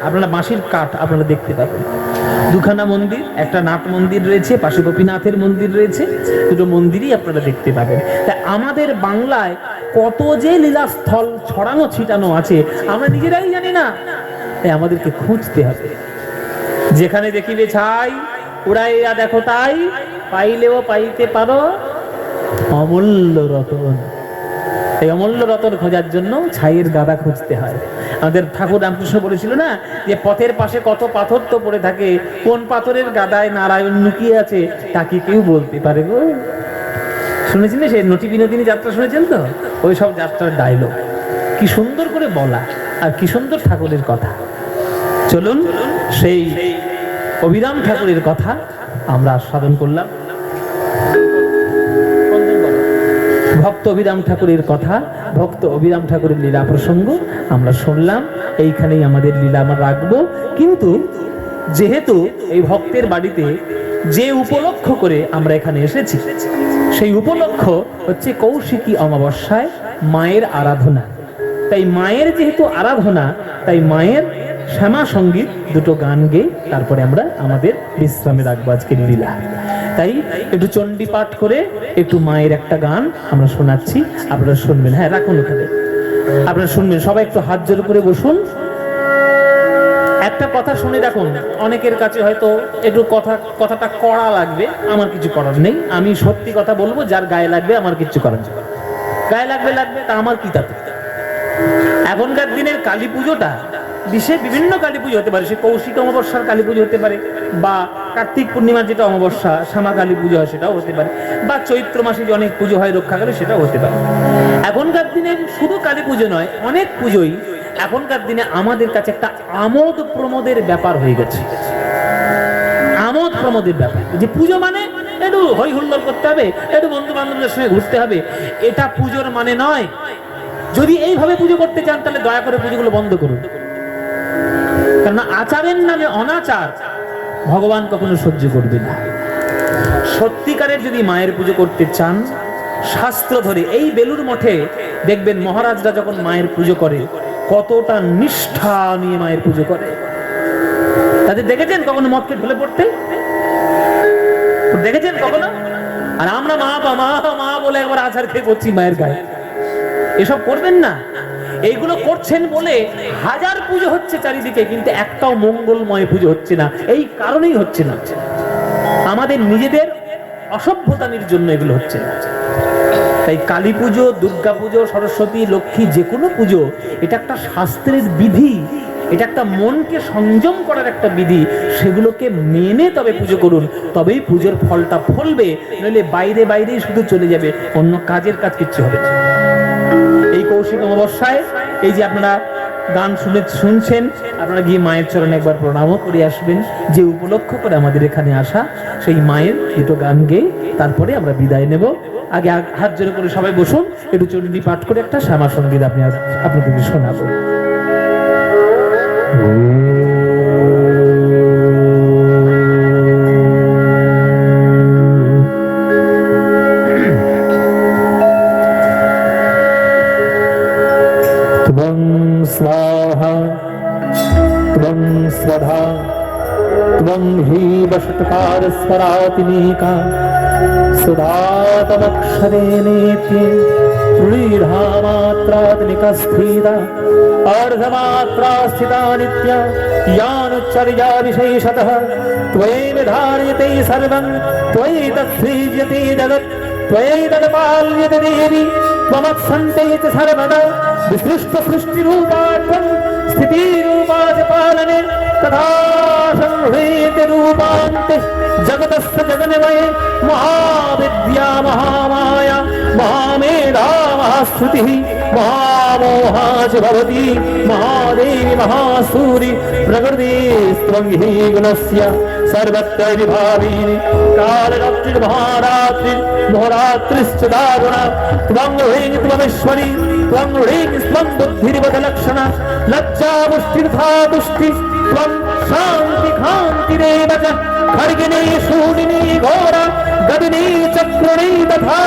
আপনারা বাঁশির কাঠ আপনারা দেখতে পাবেন। দুখানা মন্দির, একটা নাট মন্দির রয়েছে, পাশে গোপীনাথের মন্দির রয়েছে, দুটো মন্দিরই আপনারা দেখতে পাবেন। তা আমাদের বাংলায় কত যে লীলাস্থল ছড়ানো ছিটানো আছে আমরা নিজেরাই জানি না, তাই আমাদেরকে খুঁজতে হবে। যেখানে দেখিবে ছাই, উড়াইয়া দেখো তাই, পাইলেও পাইতে পারো অমূল্য রতন। এই অমূল্য রতন খোঁজার জন্য ছাইয়ের গাদা খুঁজতে হয়। আমাদের ঠাকুর রামকৃষ্ণ বলেছিল না, যে পথের পাশে কত পাথর তো পড়ে থাকে, কোন পাথরের গাদায় নারায়ণ লুকিয়ে আছে তা কি কেউ বলতে পারে গো? শুনেছেন সেই নটি বিনোদিনী যাত্রা, শুনেছেন তো? ওই সব যাত্রার ডায়লগ কি সুন্দর করে বলা, আর কি সুন্দর ঠাকুরের কথা। চলুন সেই অভিরাম ঠাকুরের কথা আমরা আস্বাদন করলাম। ভক্ত অভিরাম ঠাকুরের কথা, ভক্ত অভিরাম ঠাকুরের লীলা প্রসঙ্গ আমরা শুনলাম। এইখানেই আমাদের লীলা আমরা রাখবো। কিন্তু যেহেতু এই ভক্তের বাড়িতে যে উপলক্ষ করে আমরা এখানে এসেছি, সেই উপলক্ষ হচ্ছে কৌশিকী অমাবস্যায় মায়ের আরাধনা। তাই মায়ের যেহেতু আরাধনা, তাই মায়ের শ্যামা সঙ্গীত দুটো গান গেয়ে তারপরে আমরা আমাদের বিশ্রামে রাখবো আজকের লীলা। তাই একটু চণ্ডী পাঠ করে একটু মায়ের একটা গান আমরা শোনাচ্ছি, আপনারা শুনবেন। হ্যাঁ, রাখুন ওখানে, আপনারা শুনবেন। সবাই একটু হাত জোর করে বসুন। একটা কথা শুনে রাখুন, অনেকের কাছে হয়তো একটু কথাটা কড়া লাগবে, আমার কিছু করার নেই। আমি সত্যি কথা বলবো, যার গায়ে লাগবে আমার কিছু করার নেই। গায়ে লাগবে তা আমার কি তাতে? এখনকার দিনের কালী পুজোটা, বিশ্বে বিভিন্ন কালী পুজো হতে পারে, সে কৌশিক অমাবস্যার কালী পুজো হতে পারে, বা কার্তিক পূর্ণিমার যেটা অমাবস্যা শ্যামা কালী পুজো হয় সেটাও হতে পারে, বা চৈত্র মাসে যে অনেক পুজো হয় রক্ষাকালী সেটাও হতে পারে। এখনকার দিনে শুধু কালী পুজো নয়, অনেক পুজোই এখনকার দিনে আমাদের কাছে একটা আমোদ প্রমোদের ব্যাপার হয়ে গেছে। আমোদ প্রমোদের ব্যাপার, যে পুজো মানে একটু হই হুল্লোড় করতে হবে, একটু বন্ধু বান্ধবদের সঙ্গে ঘুরতে হবে, এটা পুজোর মানে নয়। যদি এইভাবে পুজো করতে চান তাহলে দয়া করে পুজোগুলো বন্ধ করুন, কারণ আচারের নামে অনাচার ভগবান কখনো সহ্য করবে না। সত্যিকারের যদি মায়ের পুজো করতে চান, শাস্ত্র ধরে এই বেলুর মঠে দেখবেন মহারাজরা যখন মায়ের পুজো করে কতটা নিষ্ঠা নিয়ে মায়ের পুজো করে। তাদের দেখেছেন কখনো মদকে ঢলে পড়তে? দেখেছেন কখনো? আর আমরা মা মা বলে একবার আচার খেয়ে করছি মায়ের গায়ে। এসব করবেন না। এইগুলো করছেন বলে হাজার পুজো হচ্ছে চারিদিকে, কিন্তু একটাও মঙ্গলময় পুজো হচ্ছে না। এই কারণেই হচ্ছে না, আমাদের নিজেদের অসভ্যতামির জন্য এগুলো হচ্ছে না। তাই কালী পুজো, দুর্গা পুজো, সরস্বতী, লক্ষ্মী, যে কোনো পুজো, এটা একটা শাস্ত্রের বিধি, এটা একটা মনকে সংযম করার একটা বিধি। সেগুলোকে মেনে তবে পুজো করুন, তবেই পুজোর ফলটা ফলবে। নইলে বাইরেই শুধু চলে যাবে, অন্য কাজের কাজ কিচ্ছু হবে না। এই কৌশিক অমাবস্যায় এই যে আপনারা গান শুনছেন, আপনারা গিয়ে মায়ের চরণে একবার প্রণামও করে আসবেন। যে উপলক্ষ করে আমাদের এখানে আসা, সেই মায়ের দুটো গান গেয়ে তারপরে আমরা বিদায় নেব। আগে হাত জোড়ে করে সবাই বসুন, একটু চণ্ডী পাঠ করে একটা শ্যামা সঙ্গীত আপনাদেরকে শোনাবো। त्वं स्वाहा त्वं स्वधा त्वं हि वषट्कारस्वरातिनीका सुधातमक्षरेणेत्ये श्रीधामात्रात्मिकस्थिता अर्धमात्रा स्थिता नित्या यानुच्चर्या विशेषतः त्वयैव धार्यते सर्वं त्वयि तत्सृज्यते जगत् त्वयि तत्पाल्यते देवी त्वमत्सन्ते च सर्वदा विसृष्टसृष्टिरूपात्वं स्थितिरूपा च पालने तथा संहृते रूपान्ते जगतस्य जगन्मये महाविद्या महामाया महामेधा महास्तुतिः महामोहा च भवति महादेवी महासूरि प्रकृतिस्त्वं हि गुणस्य सर्वत्र विभाविनी कालरात्रिर्महारात्रिर् মহরাত্রিশ্চ দারুণা ত্বং হ্রিং ত্বমেশ্বরী ত্বং হ্রিং স্ত্বং বুদ্ধিরিবদলক্ষণা লজ্জা মুষ্টির্থা তুষ্টি ত্বং শান্তি খান্তিরেব চ খড়গিনী শূলিনী ঘোরা গদিনী চক্রণী তথা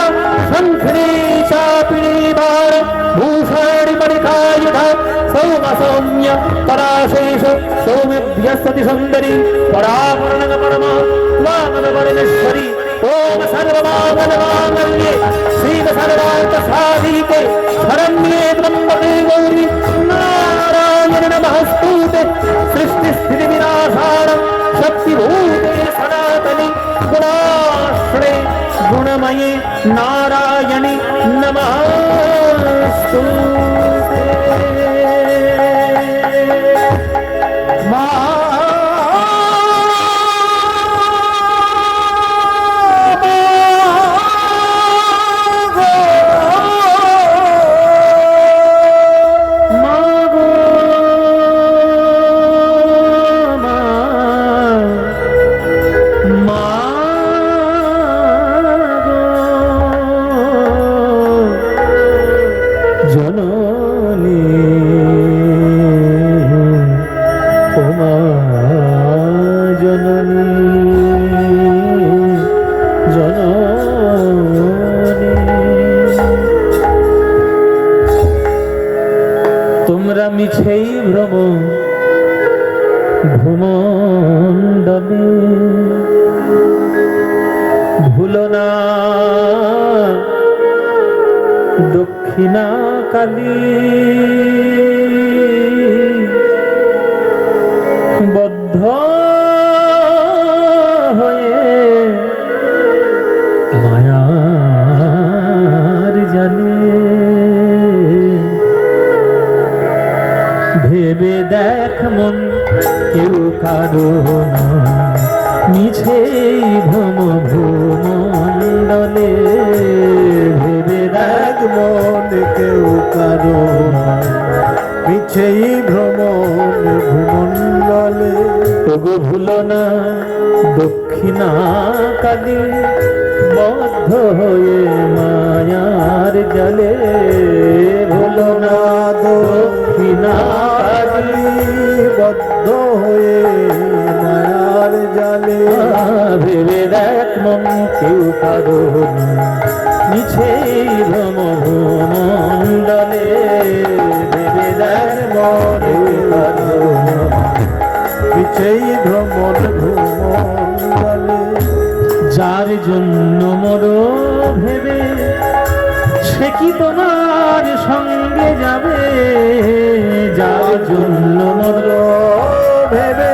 শঙ্খিনী চাপিনী বার ভূষাণি মণিকাयुधा सौम सौम्य पराशेष सौम्यभ्यस्तति सुन्दरी परावरणग परमा त्वामदवरिणेश्वरी ओम सर्वमाङ्गलमाङ्गल्ये श्रीव सर्वार्थ साधिके शरण्ये त्र्यम्बके गौरी नारायण नमस्तुते सृष्टि स्थिति विनाशाय शक्तिभूते सनातनि गुणाश्रये गुणमये नारायणि नमस्तुते তোমরা মিছেই ভ্রম ভূমণ্ডলে ভুলো না দক্ষিণা কালী বদ্ধ হয়ে মায়ার জালে ভেবে দেখ মন কেউ কারো না মিছেই ভ্রম ভূমণ্ডলে ভেবে দেখ মন কেউ কারো না মিছেই ভ্রমণ ভূমণ্ডলে তবু ভুলো না দক্ষিণা কালী বদ্ধ হয়ে মায়ার জালে ভুলো না দক্ষিণা কালী বদ্ধ হয়ে মায়ার জালে ভেবে দেখ মন কেউ কারো না মিছেই ভ্রম ভূমণ্ডলে ভেবে দেখ মন কেউ কারো না মিছেই ভ্রমণ ভূমণ্ডলে যার জন্য মর ভেবে সে কি তোমার সঙ্গে যাবে যার জন্য মর ভেবে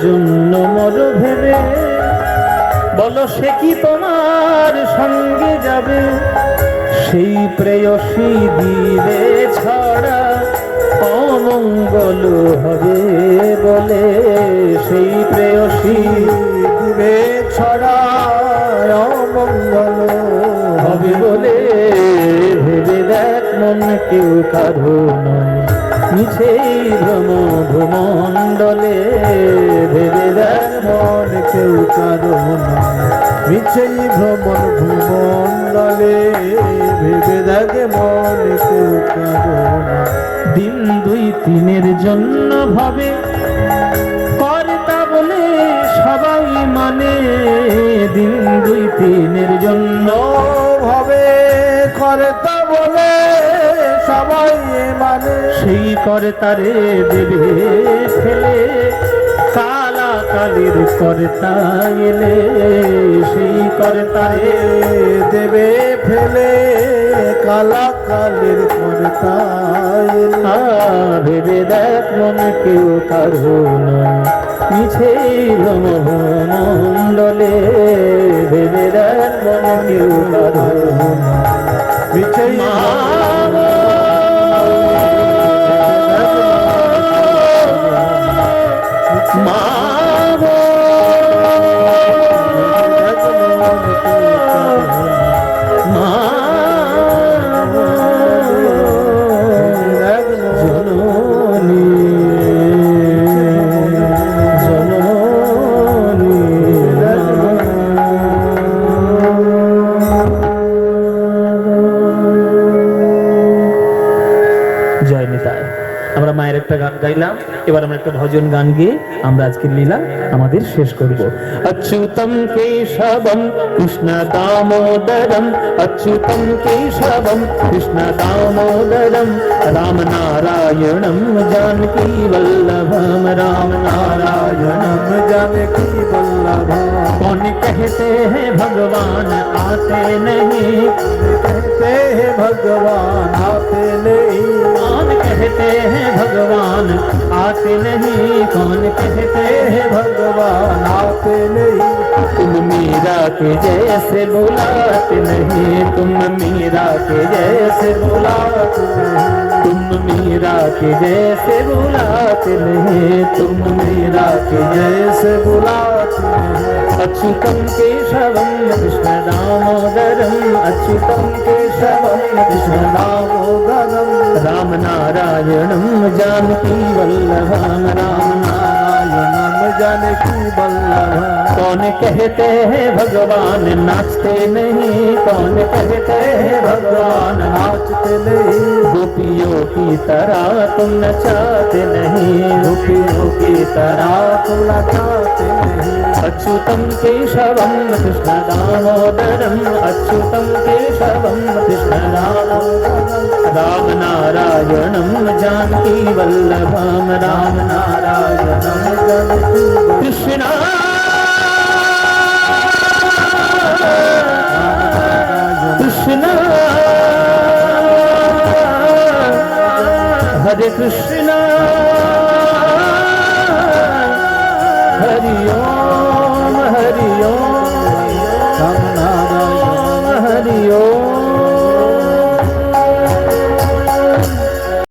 জন্য মর ভেবে বলো সে কি তোমার সঙ্গে যাবে সেই প্রেয়সী দিবে ছড়া অমঙ্গল হবে বলে সেই প্রেয়সী দিবে ছড়া অমঙ্গল হবে বলে ভেবে দেখ মন কেউ কারো নয় মিছেই ভ্রম ভূমণ্ডলে ভেবে দেখ মন কেউ কারো না মিছেই ভ্রমণ ভূমণ্ডলে ভেবে দেখে মন কেউ কারো না দিন দুই তিনের জন্য ভাবে কর্তা বলে সবাই মানে দিন দুই তিনের জন্য ভাবে কর্তা বলে সবাই মানে সেই কর্তারে দেবে ফেলে কালা কালির কর্তা এলে সেই কর্তারে দেবে ফেলে কালা কালের কর্তা এলে ভেবে দেখ মন কেউ কারো নয় মিছেই ভ্রম ভূমণ্ডলে ভেবে দেখ মন কেউ কারো নয় মিছেই আমরা মায়ের একটা গান গাইলাম, এবার আমরা একটা ভজন গান গেয়ে আমরা আজকের লীলা আমাদের শেষ করব। অচ্যুতম কেশবম কৃষ্ণ দামোদরম, অচ্যুতম কেশবম কৃষ্ণ দামোদরম, রাম নারায়ণম जानकी वल्लभम, राम नारायणम जानकी वल्लभा। कौन कहते हैं भगवान आते नहीं, कहते हैं भगवान आते नहीं, कौन कहते हैं भगवान आते नहीं, कौन कहते हैं भगवान आते नहीं। तुम मीरा के जैसे बुलाते नहीं, तुम मीरा के जैसे बुलाते नहीं, तुम मीरा के जैसे बुलाते नहीं, तुम मीरा के जैसे बुलाते नहीं। अच्युतम केशवम कृष्ण दामोदरम, अच्युतम केशवम कृष्ण दामोदरम, राम नारायणम जानकी वल्लभम, राम नारायणम जानकी वल्लभा। कौन कहते हैं भगवान नाचते नहीं, कौन कहते हैं भगवान नाचते नहीं, गोपियों की तरह तुम नचाते नहीं, गोपियों की तरह तुम नचाते नहीं। अच्युतम केशवम कृष्ण दामोदरम, अच्युतम केशवम कृष्ण दामोदरम, राम नारायणम जानकी वल्लभम, राम नारायणम जानकी कृष्ण कृष्ण हरे कृष्ण